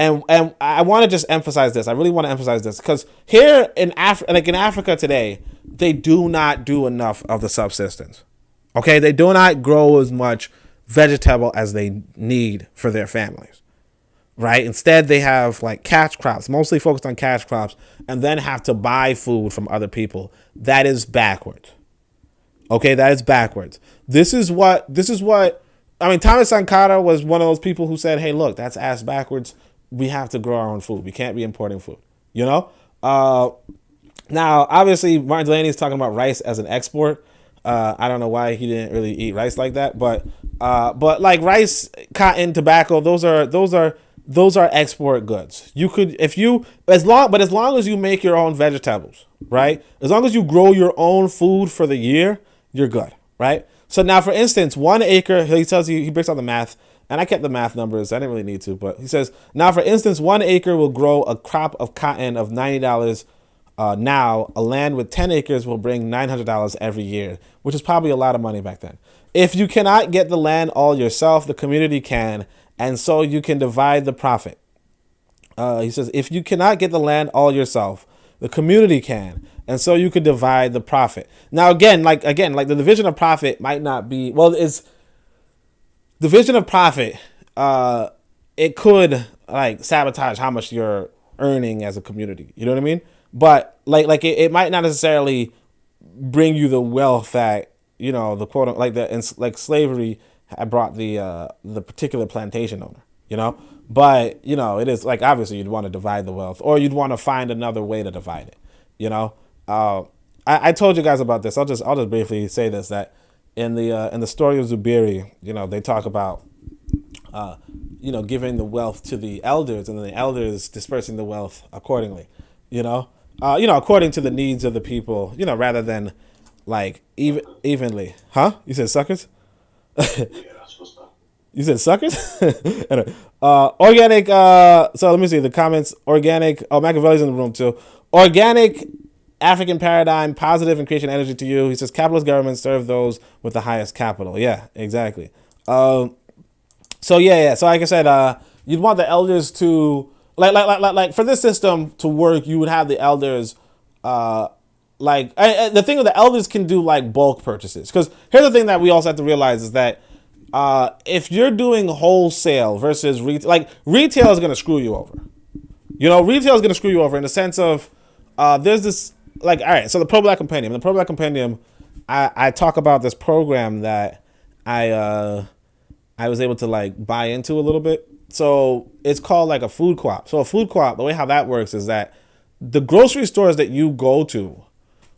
And I want to just emphasize this. I really want to emphasize this because here in Africa today, they do not do enough of the subsistence. Okay, they do not grow as much vegetable as they need for their families. Right? Instead, they have like cash crops, mostly focused on cash crops, and then have to buy food from other people. That is backwards. Okay, that is backwards. This is what I mean. Thomas Sankara was one of those people who said, "Hey, look, that's ass backwards. We have to grow our own food. We can't be importing food." You know. Now, obviously, Martin Delany is talking about rice as an export. I don't know why he didn't really eat rice like that, but like rice, cotton, tobacco, those are export goods. You could, as long as you make your own vegetables, right? As long as you grow your own food for the year, you're good, right? So now, for instance, 1 acre, he breaks out the math, and I kept the math numbers. I didn't really need to, but he says, now, for instance, 1 acre will grow a crop of cotton of $90. Now, a land with 10 acres will bring $900 every year, which is probably a lot of money back then. If you cannot get the land all yourself, the community can, and so you can divide the profit. He says, if you cannot get the land all yourself, the community can, and so you could divide the profit. Now, again, like the division of profit might not be, well, it's division of profit. It could like sabotage how much you're earning as a community. You know what I mean? But like it might not necessarily bring you the wealth that, you know, the quote, like slavery had brought the particular plantation owner, you know. But, you know, it is like, obviously you'd want to divide the wealth, or you'd want to find another way to divide it, you know. I told you guys about this. I'll just briefly say this, that in the story of Zubiri, you know, they talk about you know, giving the wealth to the elders, and then the elders dispersing the wealth accordingly, you know, according to the needs of the people, you know, rather than like evenly. Huh? You said suckers? Yeah, that's what's up. You said suckers? Organic. So let me see the comments. Organic. Oh, Machiavelli's in the room too. Organic African paradigm, positive and creation energy to you. He says capitalist governments serve those with the highest capital. Yeah, exactly. So yeah. So like I said, you'd want the elders to like for this system to work. You would have the elders, the thing of the elders can do like bulk purchases. Because here's the thing that we also have to realize is that if you're doing wholesale versus retail, like retail is going to screw you over. You know, retail is going to screw you over in the sense of there's this, like, all right, so the ProBlack Compendium. In the ProBlack Compendium, I talk about this program that I was able to like buy into a little bit. So it's called like a food co-op. So a food co-op, the way how that works is that the grocery stores that you go to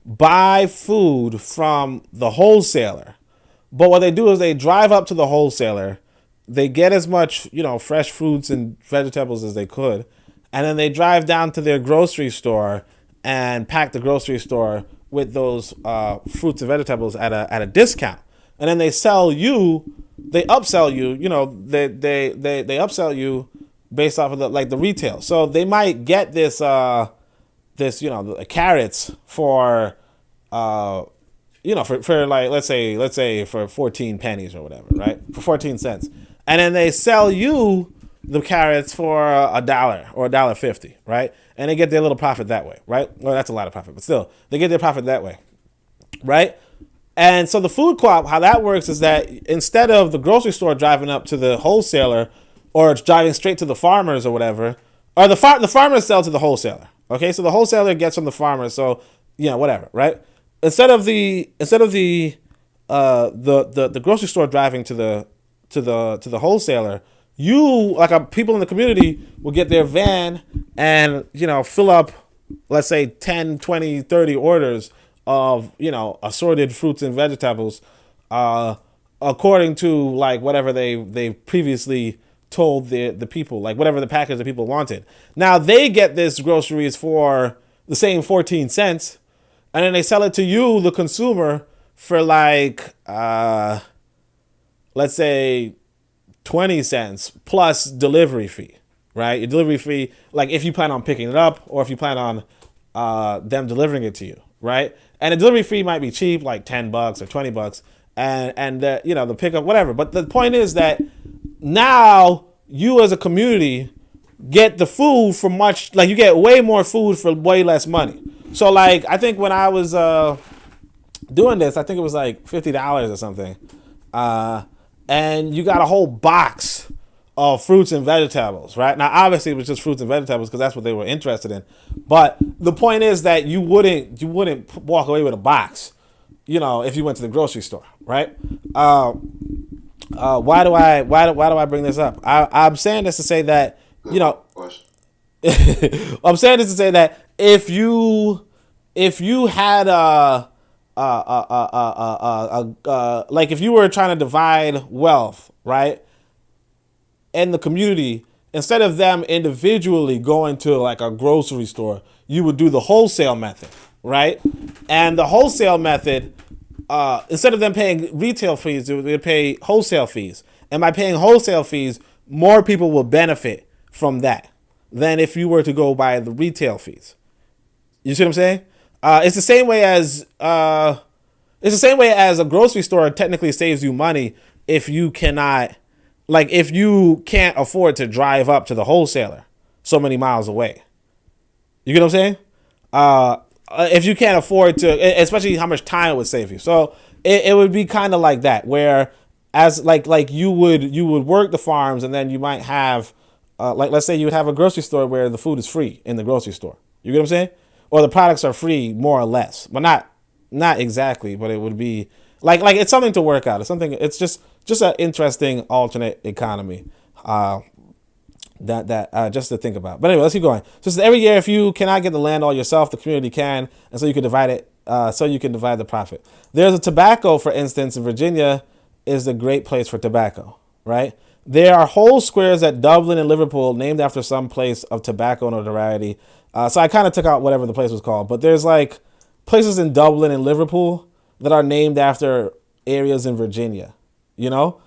buy food from the wholesaler. But what they do is they drive up to the wholesaler, they get as much, you know, fresh fruits and vegetables as they could, and then they drive down to their grocery store and pack the grocery store with those fruits and vegetables at a discount. And then they upsell you, you know, they upsell you based off of the retail. So they might get this you know, the carrots for you know, for like, let's say for 14 pennies or whatever, right? For 14 cents. And then they sell you the carrots for $1 or $1.50, right? And they get their little profit that way, right? Well, that's a lot of profit, but still, they get their profit that way, right? And so the food co-op, how that works is that instead of the grocery store driving up to the wholesaler or driving straight to the farmers or whatever, or the farmers sell to the wholesaler. Okay, so the wholesaler gets from the farmer, so you know, whatever, right? Instead of the grocery store driving to the wholesaler, you, like people in the community, will get their van and, you know, fill up, let's say 10, 20, 30 orders of, you know, assorted fruits and vegetables, according to like whatever they previously told the people, like whatever the package the people wanted. Now they get this groceries for the same 14 cents, and then they sell it to you, the consumer, for like let's say 20 cents plus delivery fee, right? Your delivery fee, like if you plan on picking it up or if you plan on them delivering it to you, right? And the delivery fee might be cheap, like $10 or $20, and you know, the pickup, whatever. But the point is that now you as a community get the food for much, like you get way more food for way less money. So like I think when I was doing this, I think it was like $50 or something, and you got a whole box of fruits and vegetables, right? Now obviously it was just fruits and vegetables because that's what they were interested in, but the point is that you wouldn't walk away with a box, you know, if you went to the grocery store, right? Why do I bring this up? I'm saying this to say that, you know, I'm saying this to say that if you had like if you were trying to divide wealth, right, in the community, instead of them individually going to like a grocery store, you would do the wholesale method, right? And the wholesale method, instead of them paying retail fees, they would pay wholesale fees. And by paying wholesale fees, more people will benefit from that than if you were to go by the retail fees. You see what I'm saying? It's the same way as a grocery store technically saves you money if you cannot, like if you can't afford to drive up to the wholesaler so many miles away. You get what I'm saying? If you can't afford to, especially how much time it would save you. So it would be kind of like that, where as like you would work the farms, and then you might have like let's say you would have a grocery store where the food is free in the grocery store. You get what I'm saying? Or the products are free more or less, but not exactly. But it would be like it's something to work out. It's something. It's just an interesting alternate economy. That just to think about. But anyway, let's keep going. So every year, if you cannot get the land all yourself, the community can, and so you can divide it. So you can divide the profit. There's a tobacco, for instance, in Virginia is a great place for tobacco, right? There are whole squares at Dublin and Liverpool named after some place of tobacco notoriety. So I kind of took out whatever the place was called, but there's like places in Dublin and Liverpool that are named after areas in Virginia, you know?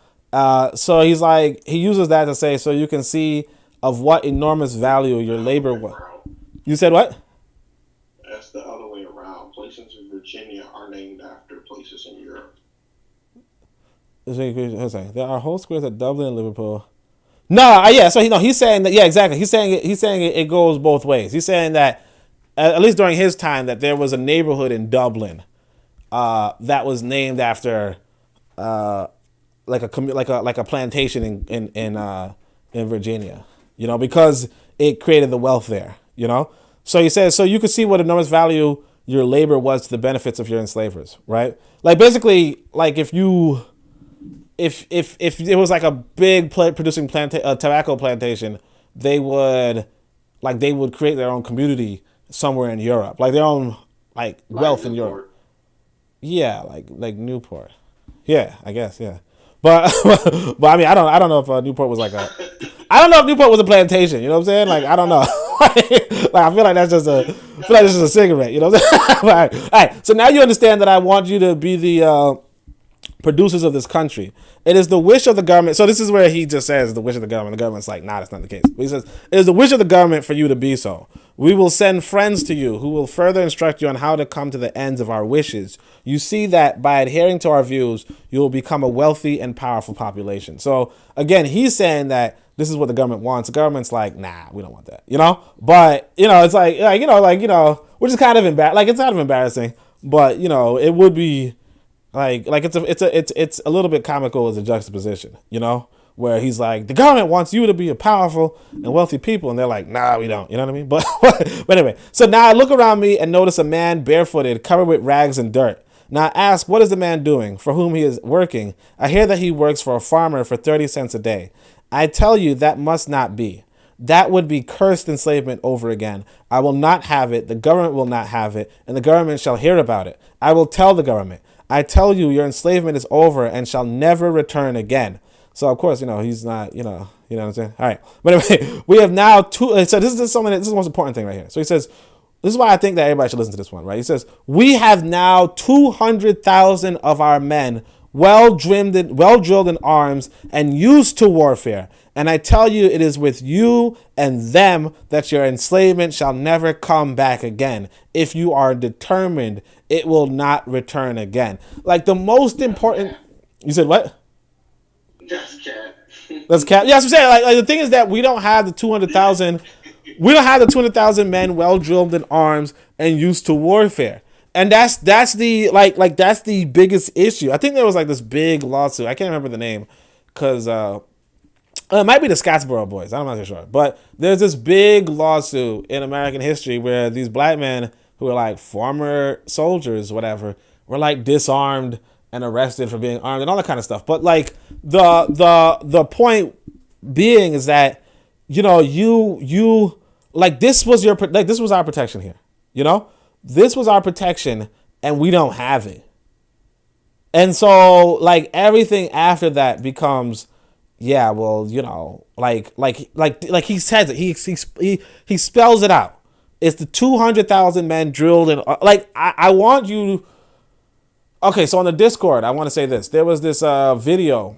So he's like, he uses that to say, so you can see of what enormous value your labor was. You said what? That's the other way around. Places in Virginia are named after places in Europe. There are whole squares at Dublin and Liverpool. No, yeah. So he's saying that. Yeah, exactly. He's saying it goes both ways. He's saying that at least during his time that there was a neighborhood in Dublin that was named after like a plantation in Virginia. You know, because it created the wealth there. You know, so he says so you could see what enormous value your labor was to the benefits of your enslavers, right? Like basically, like if it was like a big producing tobacco plantation, they would create their own community somewhere in Europe, like their own like wealth in Europe. Yeah, like Newport. Yeah, I guess. Yeah, but I mean, I don't know if Newport was like a. I don't know if Newport was a plantation. You know what I'm saying? Like I don't know. like I feel like that's just a cigarette. You know what I'm saying? All right. So now you understand that I want you to be the producers of this country. It is the wish of the government. So this is where he just says the wish of the government. The government's like, nah, that's not the case. But he says, it is the wish of the government for you to be so. We will send friends to you who will further instruct you on how to come to the ends of our wishes. You see that by adhering to our views, you will become a wealthy and powerful population. So again, he's saying that this is what the government wants. The government's like, nah, we don't want that, you know? But, you know, it's like which is kind of it's kind of embarrassing, but you know, it would be like it's a little bit comical as a juxtaposition, you know, where he's like, the government wants you to be a powerful and wealthy people, and they're like, nah, we don't, you know what I mean? But anyway, so now I look around me and notice a man barefooted, covered with rags and dirt. Now I ask, what is the man doing? For whom he is working? I hear that he works for a farmer for 30 cents a day. I tell you that must not be. That would be cursed enslavement over again. I will not have it. The government will not have it, and the government shall hear about it. I will tell the government. I tell you, your enslavement is over and shall never return again. So of course, you know, he's not, you know what I'm saying? All right. But anyway, we have now so this is the most important thing right here. So he says, this is why I think that everybody should listen to this one, right? He says, we have now 200,000 of our men well drilled in arms and used to warfare. And I tell you, it is with you and them that your enslavement shall never come back again. If you are determined, it will not return again. Like the most important. You said what? Just cat. That's cap. Yeah, that's what I'm saying. Like the thing is that we don't have the 200,000. We don't have the 200,000 men well drilled in arms and used to warfare. And that's the that's the biggest issue. I think there was like this big lawsuit. I can't remember the name because it might be the Scottsboro Boys. I'm not sure. But there's this big lawsuit in American history where these black men who are like former soldiers, whatever, were like disarmed and arrested for being armed and all that kind of stuff. But like the point being is that, you know, you like this was our protection here. You know, this was our protection and we don't have it. And so like everything after that becomes, yeah, well, you know, like he says it, he spells it out. It's the 200,000 men drilled in. Like I want you. Okay, so on the Discord, I want to say this. There was this video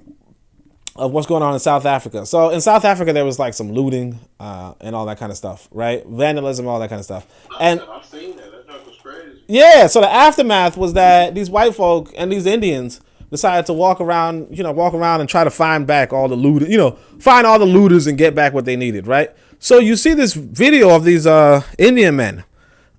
of what's going on in South Africa. So in South Africa, there was like some looting and all that kind of stuff, right? Vandalism, all that kind of stuff. And I've seen that. That was crazy. yeah, so the aftermath was that these white folk and these Indians decided to walk around and try to find back all the loot, find all the looters and get back what they needed, right? So you see this video of these Indian men.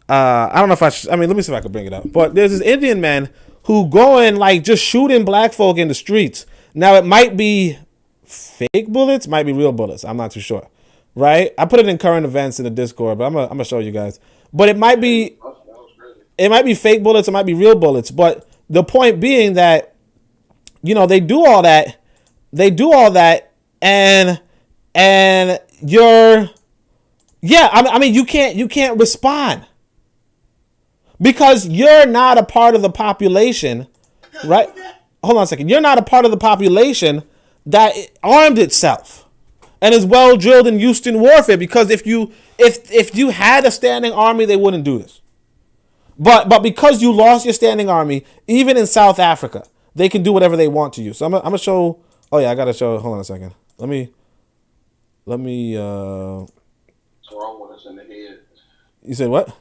I don't know if let me see if I can bring it up. But there's this Indian men who go in like just shooting black folk in the streets. Now it might be fake bullets, might be real bullets. I'm not too sure, right? I put it in current events in the Discord, but I'm gonna show you guys. But it might be fake bullets, it might be real bullets. But the point being that, you know, they do all that, and you're, yeah, I mean, you can't respond because you're not a part of the population, right? Hold on a second. You're not a part of the population that armed itself and is well drilled and used in warfare. Because if you had a standing army, they wouldn't do this. But because you lost your standing army, even in South Africa, they can do whatever they want to you. So I'm gonna show. Oh yeah, I gotta show. Hold on a second. Let me. What's wrong with us in the head? You said what?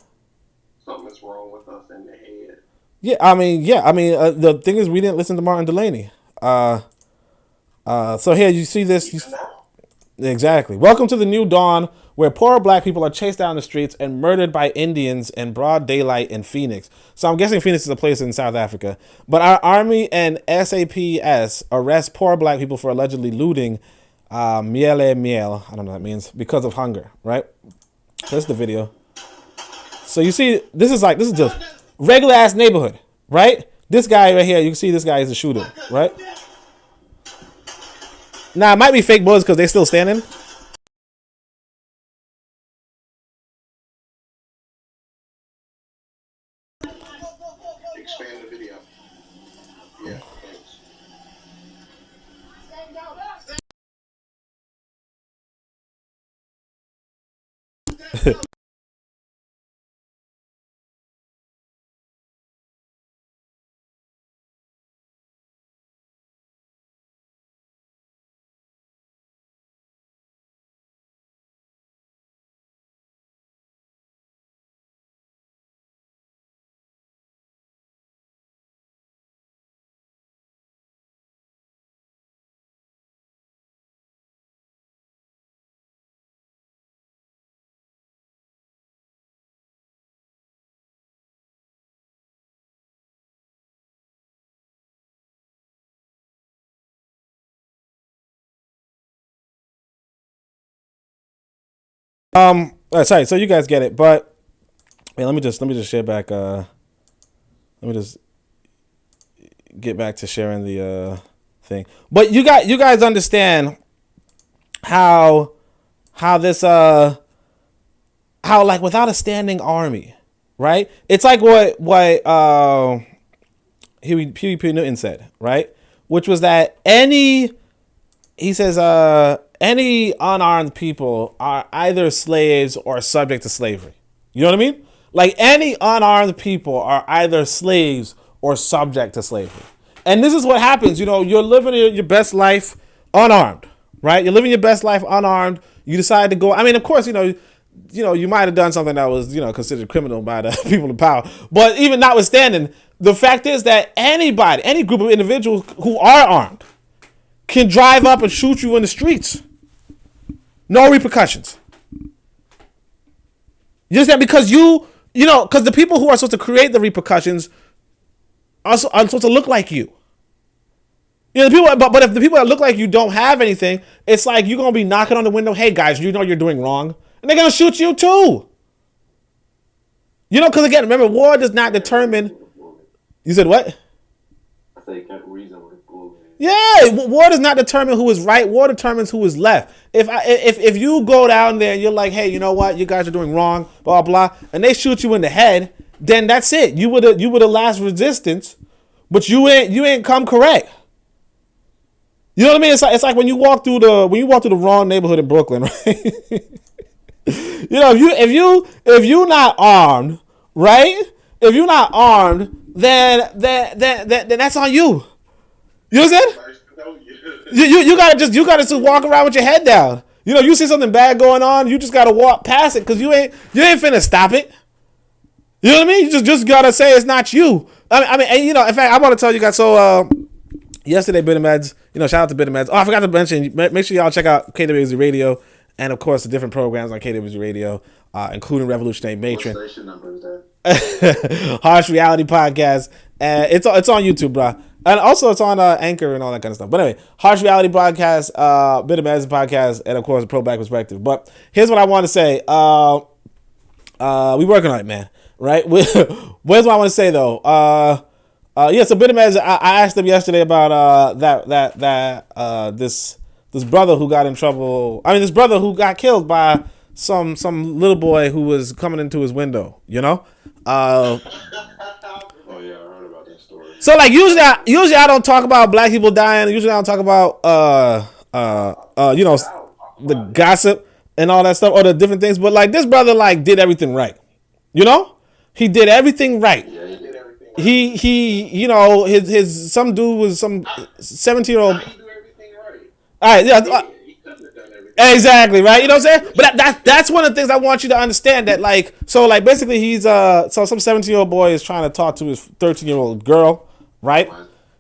Something's wrong with us in the head. Yeah, I mean, the thing is, we didn't listen to Martin Delany. So here you see this. Exactly. Welcome to the new dawn, where poor black people are chased down the streets and murdered by Indians in broad daylight in Phoenix. So I'm guessing Phoenix is a place in South Africa. But our army and SAPS arrest poor black people for allegedly looting miel. I don't know what that means, because of hunger, right? That's the video. So you see, this is just regular ass neighborhood, right? This guy right here, you can see this guy is a shooter, right? Now, it might be fake bullets because they're still standing. Expand the video. Yeah, thanks. Sorry, so you guys get it, but man, let me just share back. Let me just get back to sharing the thing. But you guys understand how this how like without a standing army, right? It's like what Huey P. Newton said, right? Which was that any unarmed people are either slaves or subject to slavery. You know what I mean? Like any unarmed people are either slaves or subject to slavery. And this is what happens. You know, you're living your best life unarmed, right? You're living your best life unarmed. You decide to go. I mean, of course, you might have done something that was, considered criminal by the people in power. But even notwithstanding, the fact is that any group of individuals who are armed, can drive up and shoot you in the streets. No repercussions. You understand? Because because the people who are supposed to create the repercussions are supposed to look like you. The people, but if the people that look like you don't have anything, it's like you're gonna be knocking on the window. Hey guys, you know you're doing wrong, and they're gonna shoot you too. Because again, remember, war does not determine. You said what? I say can't reason with bull. Yeah, war does not determine who is right. War determines who is left. If you go down there and you're like, hey, you know what, you guys are doing wrong, blah blah, and they shoot you in the head, then that's it. You were the last resistance, but you ain't come correct. You know what I mean? It's like when you walk through the wrong neighborhood in Brooklyn, right? If you not armed, right? If you're not armed, then that's on you. You know what I'm saying? You gotta just walk around with your head down. You see something bad going on, you just gotta walk past it because you ain't finna stop it. You know what I mean? You just gotta say it's not you. I mean, and, in fact, I want to tell you guys. So yesterday, Bit of Meds. Shout out to Bit of Meds. Oh, I forgot to mention. Make sure y'all check out KWZ Radio and of course the different programs on KWZ Radio, including Revolutionary Matron. What station number is that? Harsh Reality Podcast. It's on YouTube, bro. And also it's on Anchor and all that kind of stuff. But anyway, Harsh Reality Podcast, Bit of Meds Podcast, and of course ProBlack Perspective. But here's what I want to say. We working on it, man. Right? Here's what I want to say though. So Bit of Meds, I asked them yesterday about this brother who got in trouble. I mean, this brother who got killed by some little boy who was coming into his window. Oh yeah, I heard about that story. So like usually I don't talk about black people dying. Usually I don't talk about the gossip and all that stuff or the different things. But like this brother like did everything right. He did everything right. Yeah, he did everything He right. his some dude was some 17-year-old. How you do everything right? All right, yeah. He couldn't have done everything. Exactly, right? You know what I'm saying? But that's one of the things I want you to understand that basically he's so some 17-year-old boy is trying to talk to his 13-year-old girl, right?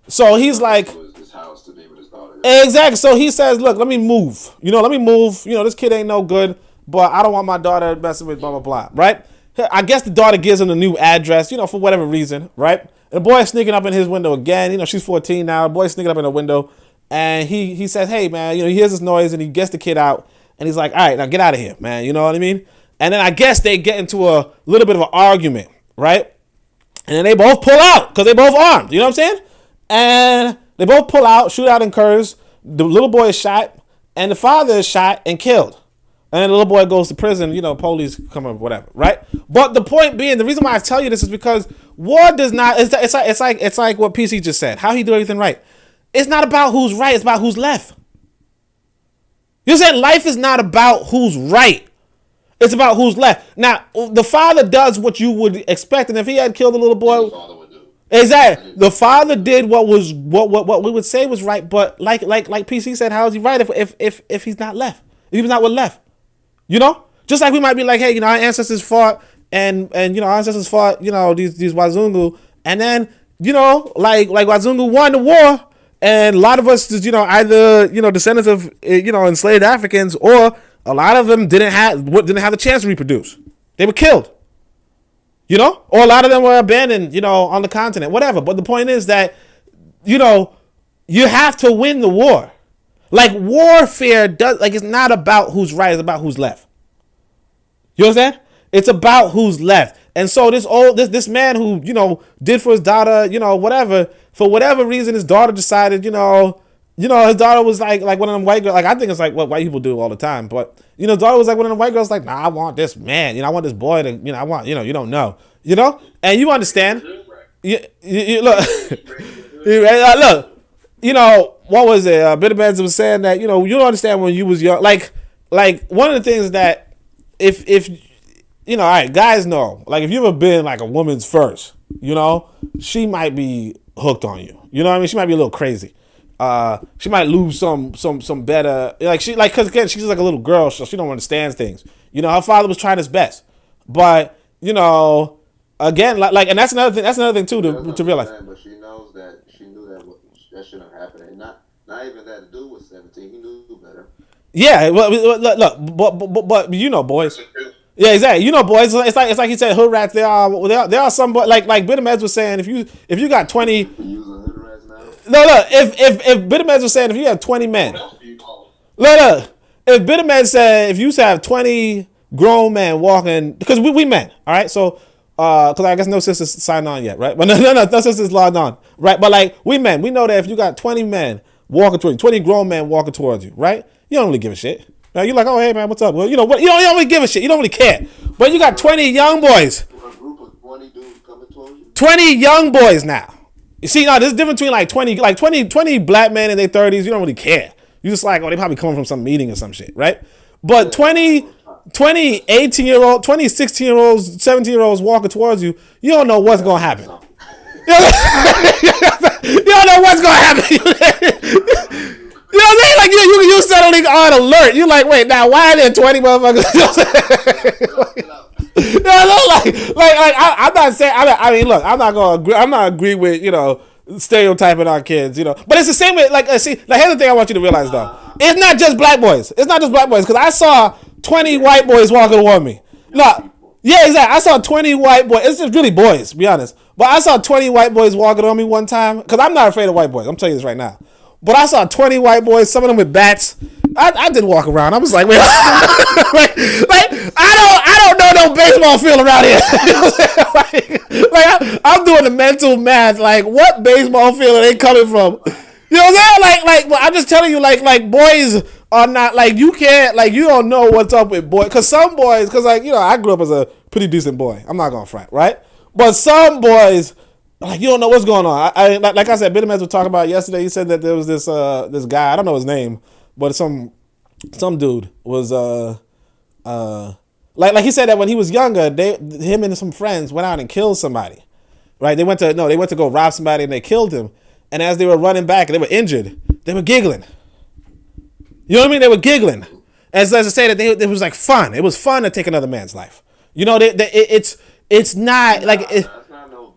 So he's like His house to be with his daughter. exactly. So he says, "Look, let me move. Let me move. This kid ain't no good, but I don't want my daughter messing with blah blah blah, right?" I guess the daughter gives him a new address, for whatever reason, right? And the boy is sneaking up in his window again. She's 14 now. The boy's sneaking up in the window, and he says, "Hey, man," he hears this noise, and he gets the kid out, and he's like, "All right, now get out of here, man." You know what I mean? And then I guess they get into a little bit of an argument, right? And then they both pull out because they both armed. You know what I'm saying? And they both pull out, shootout occurs. The little boy is shot, and the father is shot and killed. And then the little boy goes to prison, police come up, whatever, right? But the point being, the reason why I tell you this is because war does not, it's like what PC just said, how he do everything right. It's not about who's right, it's about who's left. You said life is not about who's right. It's about who's left. Now, the father does what you would expect, and if he had killed the little boy, The father would do. exactly. The father did what we would say was right, but like PC said, how is he right if he's not left? If he's not what left? Just like we might be like, hey, our ancestors fought and our ancestors fought, these Wazungu, and then, like Wazungu won the war, and a lot of us, either, descendants of, enslaved Africans, or a lot of them didn't have the chance to reproduce. They were killed, or a lot of them were abandoned, on the continent, whatever. But the point is that, you have to win the war. Like warfare it's not about who's right, it's about who's left. You understand? It's about who's left. And so this man who, did for his daughter, whatever, for whatever reason, his daughter decided, his daughter was like one of them white girls. Like, I think it's like what white people do all the time. But, his daughter was like one of them white girls, like, nah, I want this man. I want this boy to, I want, you don't know. And you understand. You look, look. What was it? Bit of Benz was saying that, you don't understand when you was young. Like one of the things that if all right, guys know, like if you ever been like a woman's first, she might be hooked on you. You know what I mean? She might be a little crazy. She might lose some better, cause again, she's like a little girl, so she don't understand things. Her father was trying his best, but again, and that's another thing too to realize. But she knows that she knew that shouldn't have happened, and Not even that. The dude was 17. He knew better. Yeah, well, look, but you know, boys. Yeah, exactly. You know, boys. It's like he said, hood rats. There are some like Bitter Meds was saying, if you got 20. You using hood rats now? No, if Bitter Meds was saying, if you have 20 men. Look, if Bitter Meds said, if you have 20 grown men walking, because we men, all right. So because I guess no sisters signed on yet, right? But no sisters logged on, right? But like we men, we know that if you got 20 men walking towards you, 20 grown men walking towards you, right? You don't really give a shit. Now you're like, oh hey man, what's up? Well, you know what? You don't really give a shit. You don't really care. But you got 20 young boys. A group of 20 dudes coming towards you. 20 young boys now. You see, now there's a difference between like 20 black men in their 30s. You don't really care. You just like, oh, they probably coming from some meeting or some shit, right? But 20 18-year-old, 20 16-year-olds, 17-year-olds walking towards you, you don't know what's gonna happen. You don't know what's gonna happen. You know what I'm saying? Like you suddenly on alert. You like, wait, now why are there 20 motherfuckers? I'm not saying. I mean, look, I'm not agree with stereotyping our kids, But it's the same way. Like, see, like here's the thing I want you to realize though. It's not just black boys. Because I saw 20 white boys walking toward me. No, yeah, exactly. I saw 20 white boys. It's just really boys, to be honest. But I saw 20 white boys walking on me one time. Because I'm not afraid of white boys. I'm telling you this right now. But I saw 20 white boys, some of them with bats. I did walk around. I was like, wait, I don't know no baseball field around here. I'm doing the mental math. Like, what baseball field are they coming from? You know what I'm saying? Like, I'm just telling you, like boys are not, like, you can't, like, you don't know what's up with boys. Because some boys, because, like, I grew up as a pretty decent boy. I'm not going to front, right? But some boys, like, you don't know what's going on. Like I said, Bitter Meds was talking about yesterday. He said that there was this guy, I don't know his name, but some dude was like he said that when he was younger, him and some friends went out and killed somebody. Right? They went to go rob somebody and they killed him. And as they were running back and they were injured, they were giggling. You know what I mean? They were giggling. As I say that it was like fun. It was fun to take another man's life. It's not like that's not no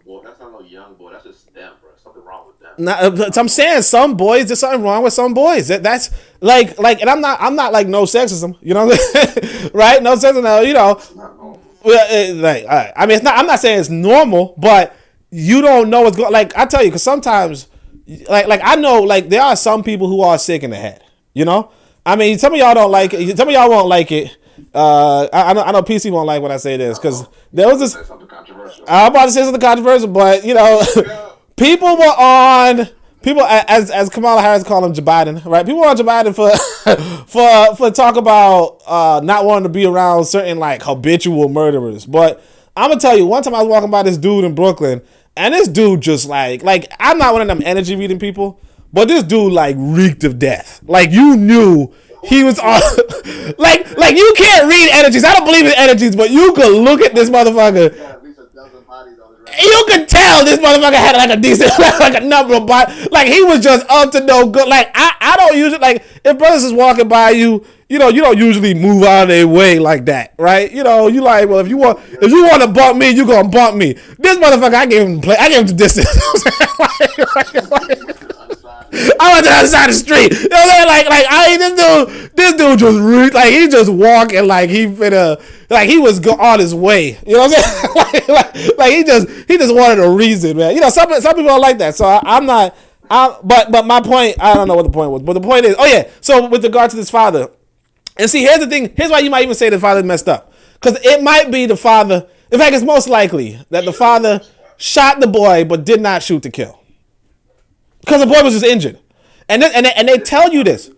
young boy. That's just them, bro. Something wrong with them. I'm saying some boys. There's something wrong with some boys. That's like, and I'm not like no sexism. You know what I'm saying? Right? No sexism. It's not normal. Like, all right. I mean, it's not. I'm not saying it's normal, but you don't know what's going. Like I tell you, because sometimes, like I know, like there are some people who are sick in the head. I mean, some of y'all don't like it. Some of y'all won't like it. I know PC won't like when I say this because there was this. I'm about to say something controversial, but people were on as Kamala Harris called him Joe Biden, right? People were on Joe Biden for talk about not wanting to be around certain like habitual murderers. But I'm gonna tell you, one time I was walking by this dude in Brooklyn, and this dude just like I'm not one of them energy reading people. But this dude like reeked of death. Like you knew he was on. like you can't read energies. I don't believe in energies, but you could look at this motherfucker. You could tell this motherfucker had like a decent, like a number of bodies. Like he was just up to no good. Like I don't usually like if brothers is walking by you. You don't usually move out of their way like that, right? You like, well, if you want to bump me, you gonna bump me. This motherfucker, I gave him the distance. I went to the other side of the street. You know what I'm saying? This dude just like he just walking like he finna, like he was on his way. You know what I'm saying? like he just wanted a reason, man. Some people don't like that. So I'm not. But my point, I don't know what the point was. But the point is, oh yeah. So with regard to this father, and see, here's the thing. Here's why you might even say the father messed up, because it might be the father. In fact, it's most likely that the father shot the boy but did not shoot to kill. Because the boy was just injured, and they tell you this.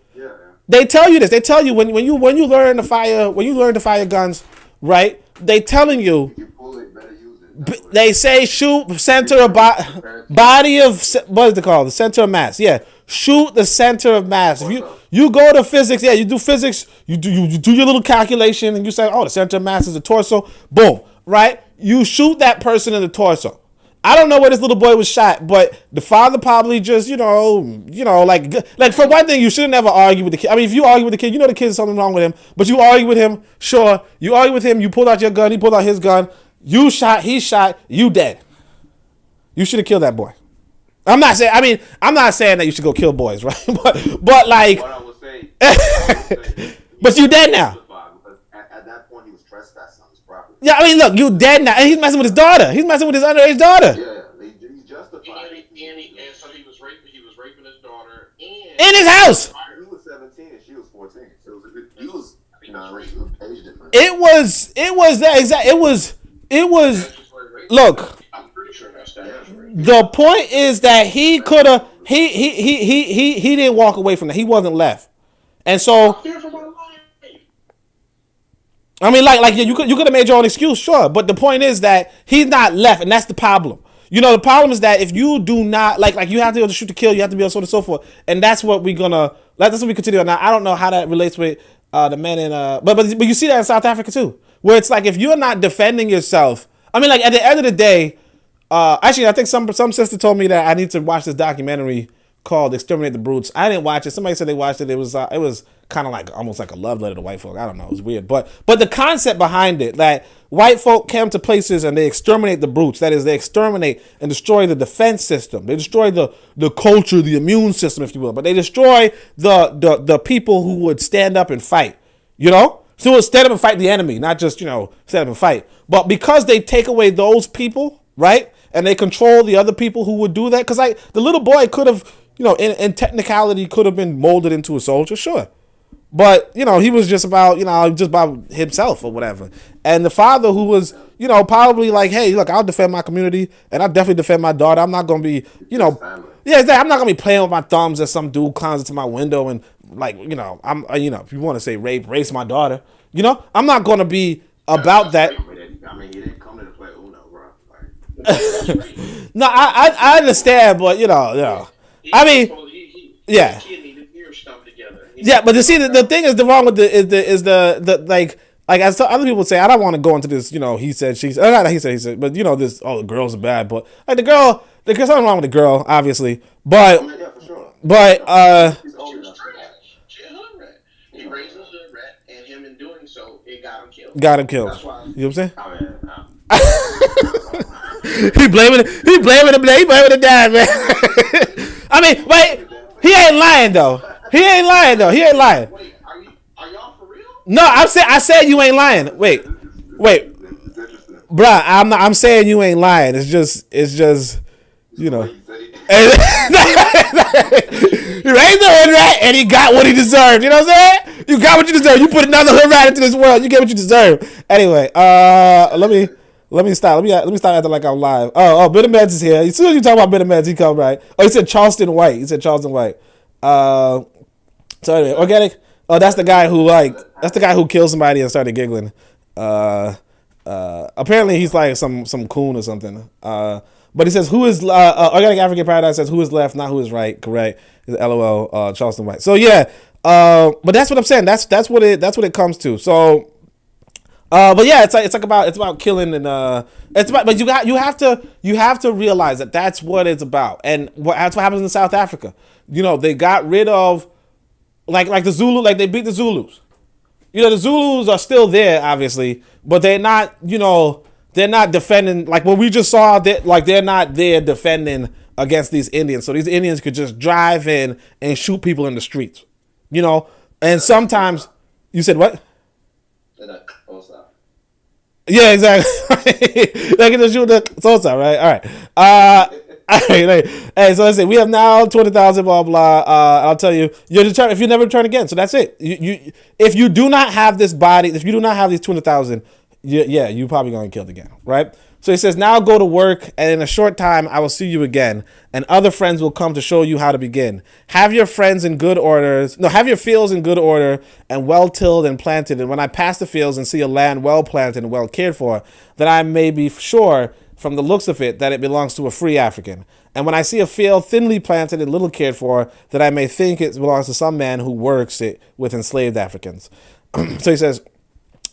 They tell you this. They tell you when you learn to fire guns, right? They telling you. They say shoot center of body of what is it called? The center of mass. Yeah, shoot the center of mass. If you go to physics, yeah, you do physics. You do your little calculation, and you say, oh, the center of mass is the torso. Boom, right? You shoot that person in the torso. I don't know where this little boy was shot, but the father probably just, like for one thing, you should never argue with the kid. I mean, if you argue with the kid, the kid, something wrong with him, but you argue with him, sure. You argue with him, you pulled out your gun, he pulled out his gun, you shot, he shot, you dead. You should have killed that boy. I'm not saying. I mean, I'm not saying that you should go kill boys, right? but like, What I would say, but you dead now. because at that point he was trespassing on his property. Yeah, I mean, look, you dead now, and he's messing with his daughter. He's messing with his underage daughter. Yeah, he's justified. And so he was raping his daughter In his house. He was 17 and she was 14. So he was age difference. It was that exact. It was. Look, I'm pretty sure that's that. the point is that he could have. He didn't walk away from that. He wasn't left, and so. I mean, like yeah, you could have made your own excuse, sure, but the point is that he's not left, and that's the problem. You know, the problem is that if you do not like you have to be able to shoot to kill, you have to be able to so on and so forth, and that's what we're gonna. That's what we continue on. Now, I don't know how that relates with the men in but you see that in South Africa too, where it's like if you're not defending yourself. I mean, like at the end of the day, actually, I think some sister told me that I need to watch this documentary called "Exterminate the Brutes." I didn't watch it. Somebody said they watched it. It was kind of like almost like a love letter to white folk. I don't know. It was weird, but the concept behind it, that white folk come to places and they exterminate the brutes. That is, they exterminate and destroy the defense system. They destroy the culture, the immune system, if you will. But they destroy the people who would stand up and fight. You know, so stand up and fight the enemy, not just stand up and fight. But because they take away those people, right, and they control the other people who would do that, because like the little boy could have, in technicality, could have been molded into a soldier, sure. But, he was just about himself or whatever. And the father who was, probably like, hey, look, I'll defend my community and I'll definitely defend my daughter. I'm not going to be, I'm not going to be playing with my thumbs as some dude climbs into my window and like, I'm, if you want to say race my daughter, I'm not going to be about that. I mean, he didn't come to play Uno, bro. No, I understand, but, I mean, yeah. Yeah, but you see, the thing is, the wrong with the like as other people say, I don't want to go into this, he said, she said, not he said, but this, the girls are bad, but like there's something wrong with the girl, obviously, but He's old enough for that. He raised a hood rat, and him in doing so, it got him killed. That's why, You know what I'm saying? I mean, He blaming the dad, man. I mean, wait, he ain't lying though. He ain't lying. Wait, are y'all for real? No, I said you ain't lying. Wait, bruh, I'm saying you ain't lying. It's just, He raised the hood rat and he got what he deserved. You know what I'm saying? You got what you deserve. You put another hood rat into this world, you get what you deserve. Anyway, let me stop. Let me stop acting like I'm live. Oh, Bitter Meds is here. As soon as you talk about Bitter Meds, he come right. Oh, he said Charleston White. So anyway, organic. Oh, that's the guy who killed somebody and started giggling. Apparently he's like some coon or something. But he says, who is Organic African Paradise says, who is left, not who is right. Correct. LOL. Charleston White. So yeah. But that's what I'm saying. That's what it comes to. So. But yeah, it's about killing and it's about, but you have to realize that that's what it's about, and that's what happens in South Africa. They got rid of like the Zulu, like they beat the Zulus. The Zulus are still there, obviously, but they're not defending like what we just saw. That like they're not there defending against these Indians, so these Indians could just drive in and shoot people in the streets. And sometimes you said what? Yeah, exactly. They can just shoot the Sosa, right? All right. All right. Hey, so let's see. We have now 20,000. Blah blah. I'll tell you, you're determined if you never return again. So that's it. If you do not have this body, if you do not have these 200,000, you probably gonna get killed again, right? So he says, now go to work, and in a short time I will see you again, and other friends will come to show you how to begin. Have your fields in good order and well tilled and planted, and when I pass the fields and see a land well planted and well cared for, then I may be sure from the looks of it that it belongs to a free African. And when I see a field thinly planted and little cared for, that I may think it belongs to some man who works it with enslaved Africans. So he says,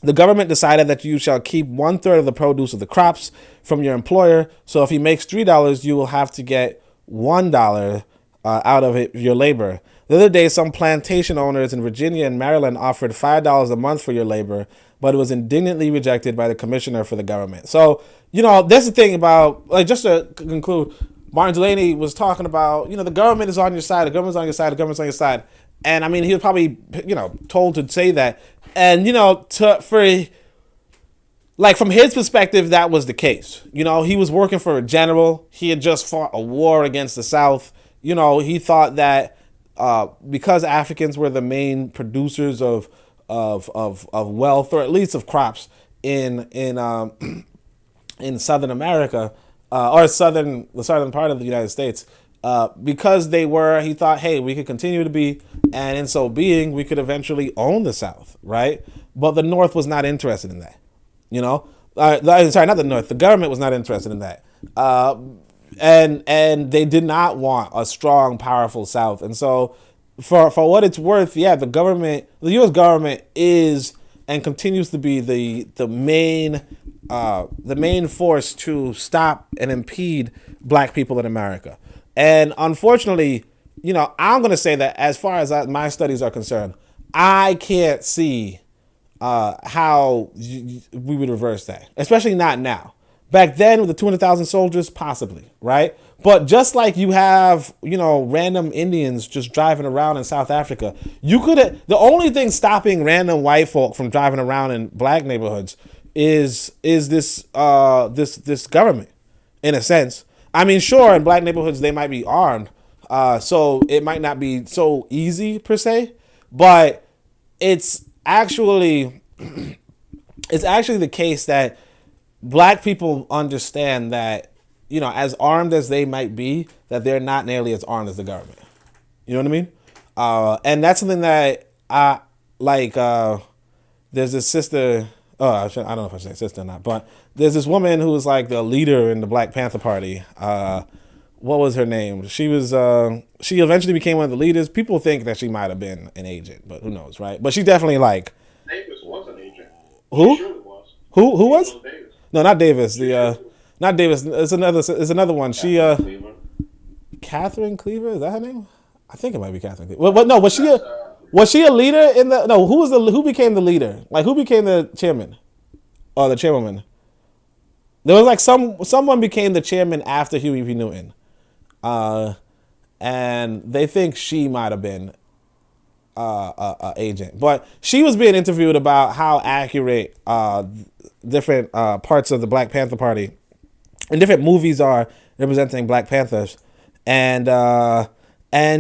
the government decided that you shall keep 1/3 of the produce of the crops from your employer. So if he makes $3, you will have to get $1 out of it, your labor. The other day, some plantation owners in Virginia and Maryland offered $5 a month for your labor, but it was indignantly rejected by the commissioner for the government. So, that's the thing about, like, just to conclude, Martin Delany was talking about, the government is on your side, the government's on your side, the government's on your side. And I mean, he was probably, told to say that. And, from his perspective, that was the case. He was working for a general. He had just fought a war against the South. He thought that because Africans were the main producers of wealth, or at least of crops in Southern America, or the southern part of the United States, because he thought, hey, we could continue to be, and in so being, we could eventually own the South, right? But the North was not interested in that. Sorry, not the North. The government was not interested in that. And they did not want a strong, powerful South. And so for what it's worth, the U.S. government is and continues to be the main force to stop and impede black people in America. And unfortunately, I'm going to say that as far as my studies are concerned, I can't see how we would reverse that, especially not now. Back then with the 200,000 soldiers, possibly, right? But just like you have, random Indians just driving around in South Africa, the only thing stopping random white folk from driving around in black neighborhoods is this government, in a sense. I mean, sure, in black neighborhoods they might be armed, so it might not be so easy per se, but it's actually the case that black people understand that, as armed as they might be, that they're not nearly as armed as the government. You know what I mean? And that's something that I like. There's this sister. I don't know if I should say sister or not, but there's this woman who was like the leader in the Black Panther Party. What was her name? She eventually became one of the leaders. People think that she might have been an agent, but who knows, right? But she definitely Davis was an agent. Who? She surely was. Who was? Davis. No, not Davis. Not Davis. It's another one. She Catherine Cleaver, is that her name? I think it might be Catherine Cleaver. But no, was she a leader in the? No, who became the leader? Like, who became the chairman or the chairwoman? There was like someone became the chairman after Huey P. Newton, and they think she might have been a agent, but she was being interviewed about how accurate different parts of the Black Panther Party and different movies are representing Black Panthers, and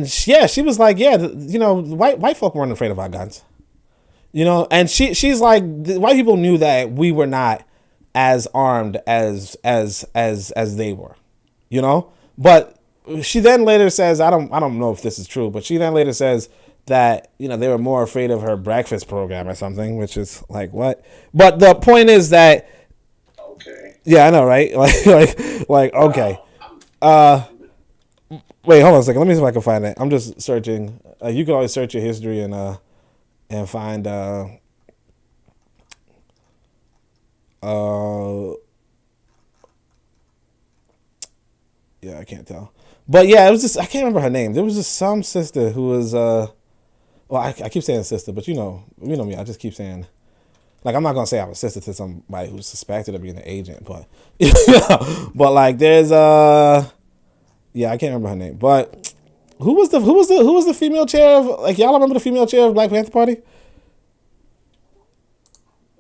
she was like, white folk weren't afraid of our guns, and she's like, white people knew that we were not as armed as they were, but she then later says, I don't know if this is true, but she then later says that they were more afraid of her breakfast program or something, which is like, what? But the point is that, okay, yeah, I know, right? like okay. Wait, hold on a second. Let me see if I can find it. I'm just searching. You can always search your history and find yeah, I can't tell. But yeah, it was just, I can't remember her name. There was just some sister who was well, I keep saying sister, but you know me, I just keep saying, like, I'm not gonna say I'm a sister to somebody who's suspected of being an agent, but but like there's yeah, I can't remember her name. But who was the female chair of, like, y'all remember the female chair of Black Panther Party?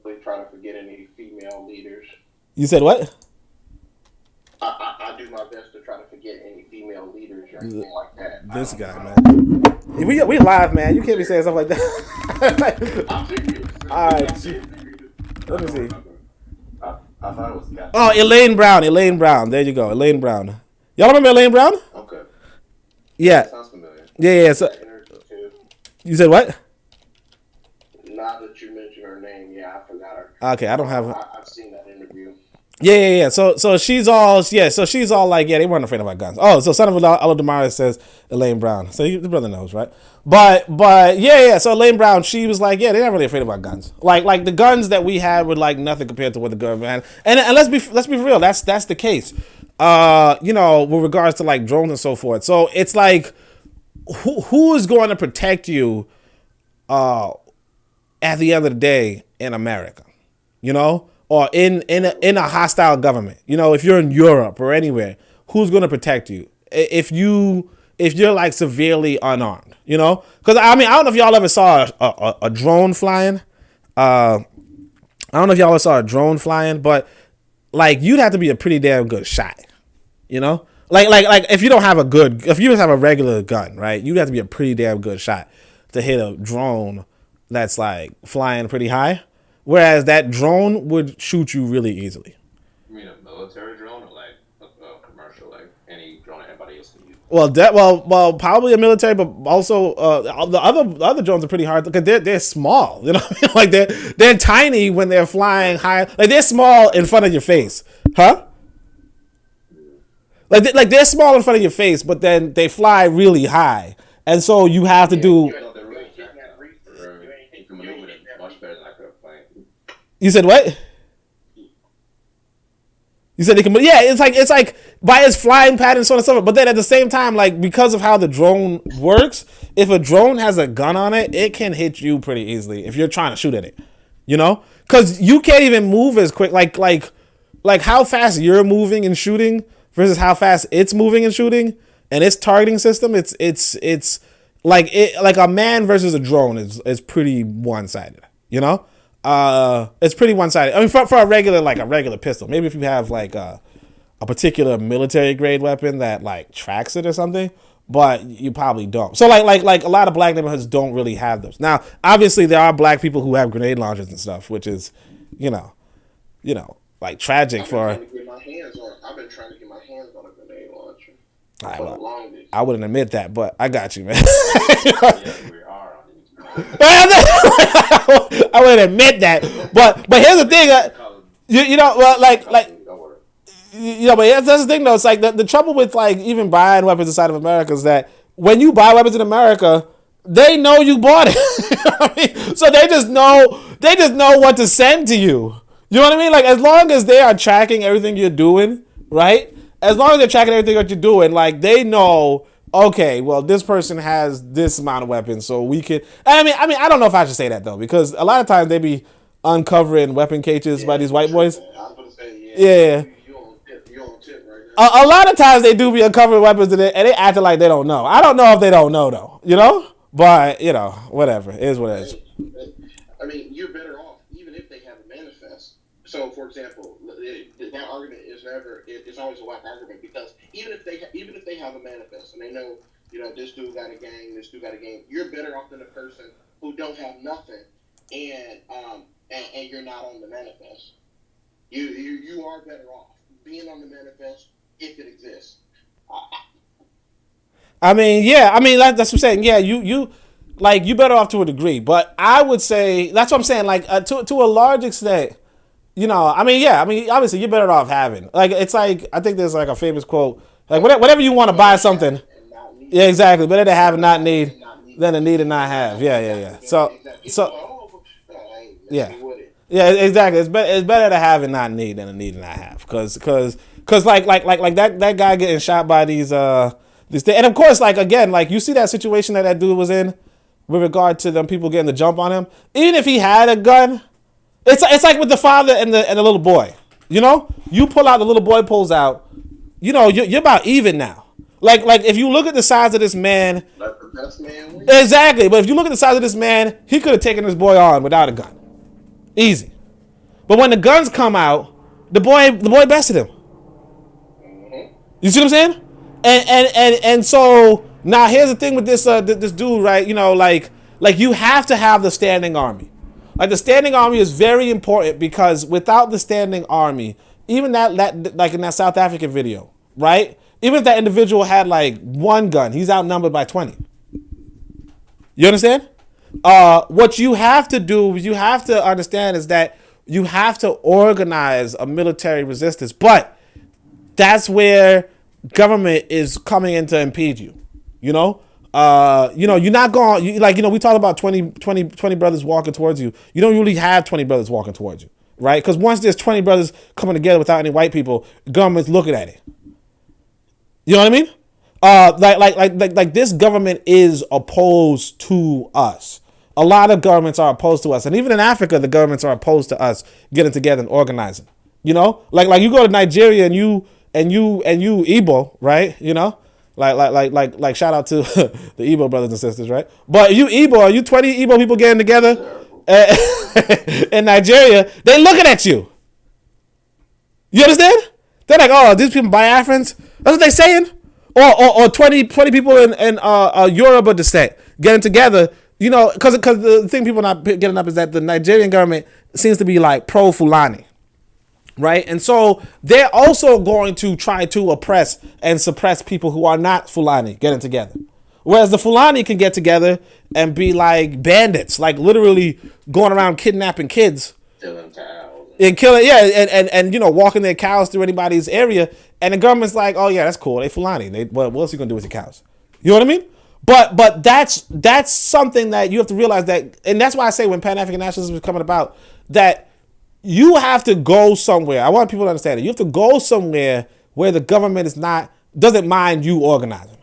We're trying to forget any female leaders. You said what? I do my best to try to forget any female leaders or anything like that. This guy, man. We live, man. You can't be saying stuff like that. I'm serious. All right. Let me see. I thought it was Catherine. Oh, Elaine Brown. There you go. Elaine Brown. Y'all remember Elaine Brown? Okay. Yeah. Sounds familiar. Yeah. So, you said what? Now that you mentioned her name, yeah, I forgot her. Okay, I don't have her. I've seen that interview. Yeah. So she's all like, yeah, they weren't afraid of our guns. Oh, so son of Allah Damaris says Elaine Brown. So the brother knows, right? But yeah. So Elaine Brown, she was like, yeah, they're not really afraid of our guns. Like the guns that we had were like nothing compared to what the government had. And let's be real, that's the case. With regards to like drones and so forth. So it's like, who is going to protect you at the end of the day in America? Or in a hostile government, if you're in Europe or anywhere, who's going to protect you if you're like severely unarmed, you know? Because I mean, I don't know if y'all ever saw a drone flying. I don't know if y'all ever saw a drone flying, but like you'd have to be a pretty damn good shot, you know? Like if you don't have if you just have a regular gun, right? You'd have to be a pretty damn good shot to hit a drone that's like flying pretty high. Whereas that drone would shoot you really easily. You mean a military drone or like a commercial, like any drone anybody else can use? Well, probably a military, but also the other drones are pretty hard because they're small. You know what I mean? Like they're tiny when they're flying high. Like they're small in front of your face, huh? Like they're small in front of your face, but then they fly really high, and so you have to do. You can maneuver it much better than like a plane. You said what? You said it can. Yeah, it's like by its flying pattern, so on and so forth. But then at the same time, like because of how the drone works, if a drone has a gun on it, it can hit you pretty easily if you're trying to shoot at it. You know, because you can't even move as quick. Like how fast you're moving and shooting versus how fast it's moving and shooting, and its targeting system. It's like a man versus a drone is pretty one-sided. You know. It's pretty one-sided. I mean, for a regular pistol. Maybe if you have like a particular military grade weapon that like tracks it or something, but you probably don't. So like a lot of black neighborhoods don't really have those. Now, obviously, there are black people who have grenade launchers and stuff, which is, you know, like tragic for. I've been trying to get my hands on a grenade launcher. I wouldn't admit that, but I got you, man. Yeah, we are on these. I wouldn't admit that, but here's the thing, you know, well, like you know, but that's the thing though. It's like the trouble with like even buying weapons inside of America is that when you buy weapons in America, they know you bought it. You know what I mean? So they just know what to send to you. You know what I mean? Like as long as they are tracking everything you're doing, right? As long as they're tracking everything that you're doing, like they know, okay, well, this person has this amount of weapons, so we could. I mean, I don't know if I should say that though, because a lot of times they be uncovering weapon cages by these white boys. I was going to say, yeah. You on tip right now. A lot of times they do be uncovering weapons and they acting like they don't know. I don't know if they don't know though, you know. But you know, whatever, it is what it is. I mean, you're better off even if they have a manifest. So, for example, that argument is never. It's always a whack argument because even if they have a manifest and they know, you know, this dude got a gang, this dude got a gang, you're better off than a person who don't have nothing and you're not on the manifest. You are better off being on the manifest if it exists. I mean, yeah. I mean, that's what I'm saying. Yeah, you better off to a degree, but I would say that's what I'm saying. Like to a large extent, you know. I mean, yeah. I mean, obviously, you're better off having. Like, it's like I think there's like a famous quote. Like, whatever you want to buy something. Yeah, exactly. Better to have and not need than to need and not have. Yeah. So. Yeah. Yeah, exactly. It's better to have and not need than to need and not have. Cause like that guy getting shot by these and of course, like again, like you see that situation that dude was in with regard to them people getting the jump on him. Even if he had a gun, it's like with the father and the little boy. You know, you pull out, the little boy pulls out. You know, you're about even now. Like if you look at the size of this man, Let the best man win. exactly. But if you look at the size of this man, he could have taken this boy on without a gun, easy. But when the guns come out, the boy bested him. You see what I'm saying? And so now here's the thing with this dude, right? You know, like you have to have the standing army. Like the standing army is very important because without the standing army, even that like in that South African video, right? Even if that individual had like one gun, he's outnumbered by 20. You understand? What you have to do, you have to understand is that you have to organize a military resistance, but that's where government is coming in to impede you. You know, you're not going. We talk about 20 brothers walking towards you. You don't really have 20 brothers walking towards you, right? Because once there's 20 brothers coming together without any white people, the government's looking at it. You know what I mean? Like this government is opposed to us. A lot of governments are opposed to us, and even in Africa, the governments are opposed to us getting together and organizing. You know, like you go to Nigeria and you Igbo, right? You know, like shout out to the Igbo brothers and sisters, right? But you Igbo, are you 20 Igbo people getting together in Nigeria? They looking at you. You understand? They're like, oh, these people Biafrans. That's what they saying. Or 20 people in Yoruba descent getting together. You know, because the thing people not getting up is that the Nigerian government seems to be like pro Fulani, right? And so they're also going to try to oppress and suppress people who are not Fulani getting together. Whereas the Fulani can get together and be like bandits, like literally going around kidnapping kids. Stealing cows. And killing, and you know, walking their cows through anybody's area. And the government's like, oh yeah, that's cool. They Fulani. What else are you gonna do with your cows? You know what I mean? But that's something that you have to realize that, and that's why I say when Pan-African nationalism is coming about, that you have to go somewhere. I want people to understand it. You have to go somewhere where the government doesn't mind you organizing.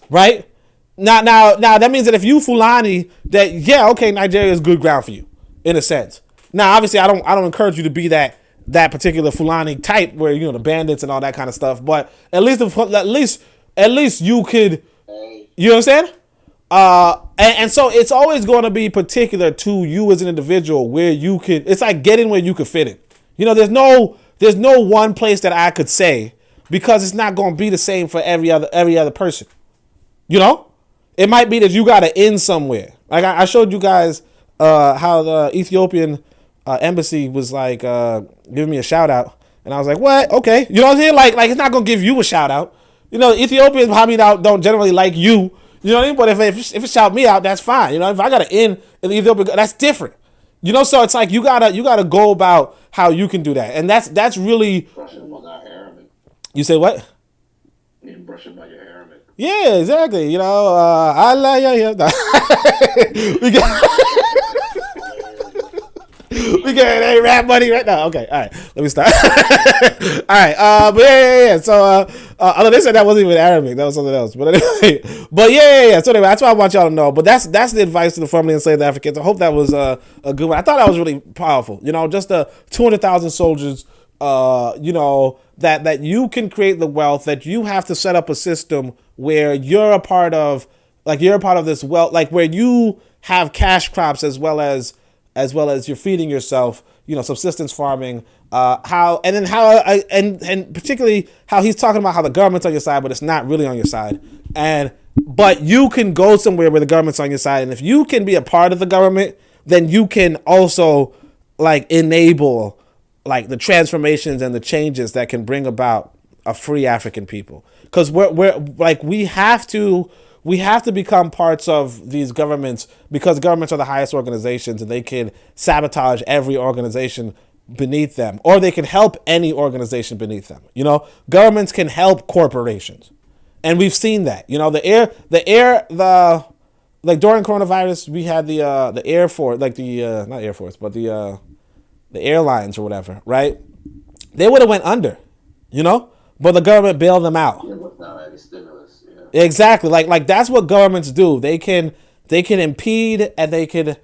Right? Now that means that if you Fulani, that okay, Nigeria is good ground for you, in a sense. Now, obviously, I don't encourage you to be that particular Fulani type where, you know, the bandits and all that kind of stuff. But at least you could, you understand? And so it's always going to be particular to you as an individual where you could. It's like getting where you could fit in. You know, there's no one place that I could say, because it's not going to be the same for every other person. You know, it might be that you got to end somewhere. Like I showed you guys how the Ethiopian embassy was like giving me a shout out, and I was like, what? Okay, you know what I'm saying? Like it's not gonna give you a shout out. You know, Ethiopians probably don't generally like you. You know what I mean? But if it shout me out, that's fine. You know, if I gotta end in Ethiopia, that's different. You know, so it's like you gotta go about how you can do that, and that's really. Brushing about our Arabic. You say what? You need to brush about your Arabic. Yeah, exactly. You know, Allah, yeah. We get a rap money right now. Okay, all right. Let me start. All right. But yeah. So, although they said that wasn't even Arabic, that was something else. But anyway, So anyway, that's what I want y'all to know. But that's the advice to the formerly enslaved Africans. I hope that was a good one. I thought that was really powerful. You know, just 200,000 soldiers. You know, that you can create the wealth, that you have to set up a system where you're a part of this wealth, like where you have cash crops as well as you're feeding yourself, you know, subsistence farming, and particularly how he's talking about how the government's on your side, but it's not really on your side. But you can go somewhere where the government's on your side. And if you can be a part of the government, then you can also like enable like the transformations and the changes that can bring about a free African people. Because we have to become parts of these governments, because governments are the highest organizations and they can sabotage every organization beneath them, or they can help any organization beneath them. You know, governments can help corporations. And we've seen that. You know, like during coronavirus, we had the Air Force, like not Air Force, but the airlines or whatever, right? They would have went under, you know, but the government bailed them out. Yeah, without any stimulus. Yeah. Exactly. Like that's what governments do. They can impede, and they could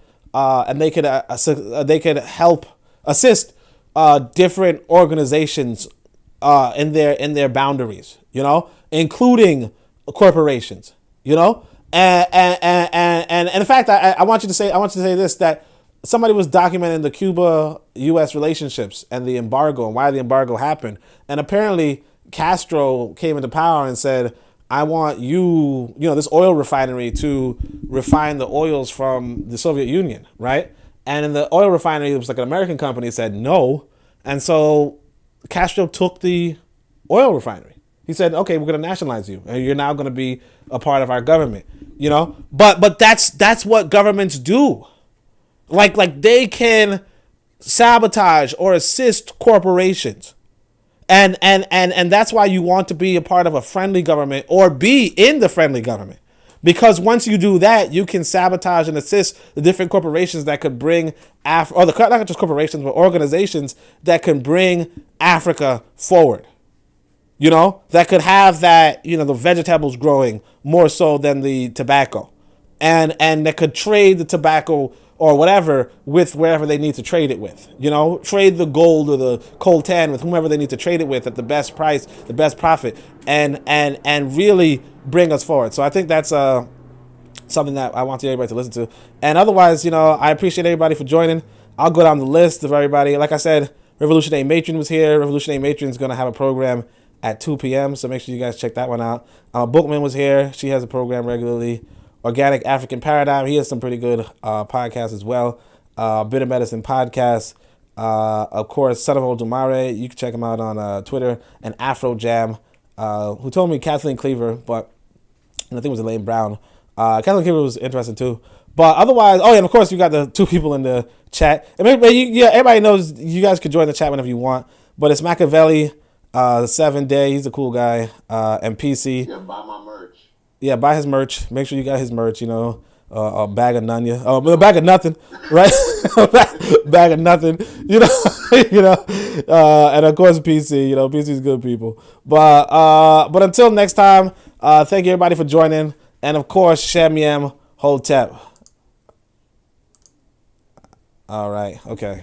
help assist different organizations in their boundaries, you know, including corporations, you know, and in fact, I want you to say this, that somebody was documenting the Cuba-U.S. relationships and the embargo and why the embargo happened, and apparently Castro came into power and said, I want this oil refinery to refine the oils from the Soviet Union, right? And in the oil refinery, it was like an American company said no. And so Castro took the oil refinery. He said, okay, we're going to nationalize you, and you're now going to be a part of our government, you know? But that's what governments do. Like they can sabotage or assist corporations. And that's why you want to be a part of a friendly government or be in the friendly government. Because once you do that, you can sabotage and assist the different corporations that could bring not just corporations, but organizations that can bring Africa forward. You know, that could have that, you know, the vegetables growing more so than the tobacco. And that could trade the tobacco or whatever with wherever they need to trade it with. You know, trade the gold or the coltan with whomever they need to trade it with at the best price, the best profit, and really bring us forward. So I think that's something that I want everybody to listen to. And otherwise, you know, I appreciate everybody for joining. I'll go down the list of everybody. Like I said, Revolutionary Matron was here. Revolutionary Matron is going to have a program at 2 p.m., so make sure you guys check that one out. Bookman was here. She has a program regularly. Organic African Paradigm. He has some pretty good podcasts as well. Bitter Medicine Podcast. Of course, Son of Odumare. You can check him out on Twitter. And Afro Jam, who told me Kathleen Cleaver, but I think it was Elaine Brown. Kathleen Cleaver was interesting too. But otherwise, oh yeah, and of course you got the two people in the chat. And everybody knows you guys could join the chat whenever you want. But it's Machiavelli, 7 Day. He's a cool guy. And PC. Yeah, buy my merch. Yeah, buy his merch. Make sure you got his merch, you know. A bag of Nunya. A bag of nothing, right? Bag of nothing, you know. And of course PC, you know, PC's good people. But until next time, thank you everybody for joining. And of course, Shem Yam Hotep. All right, okay.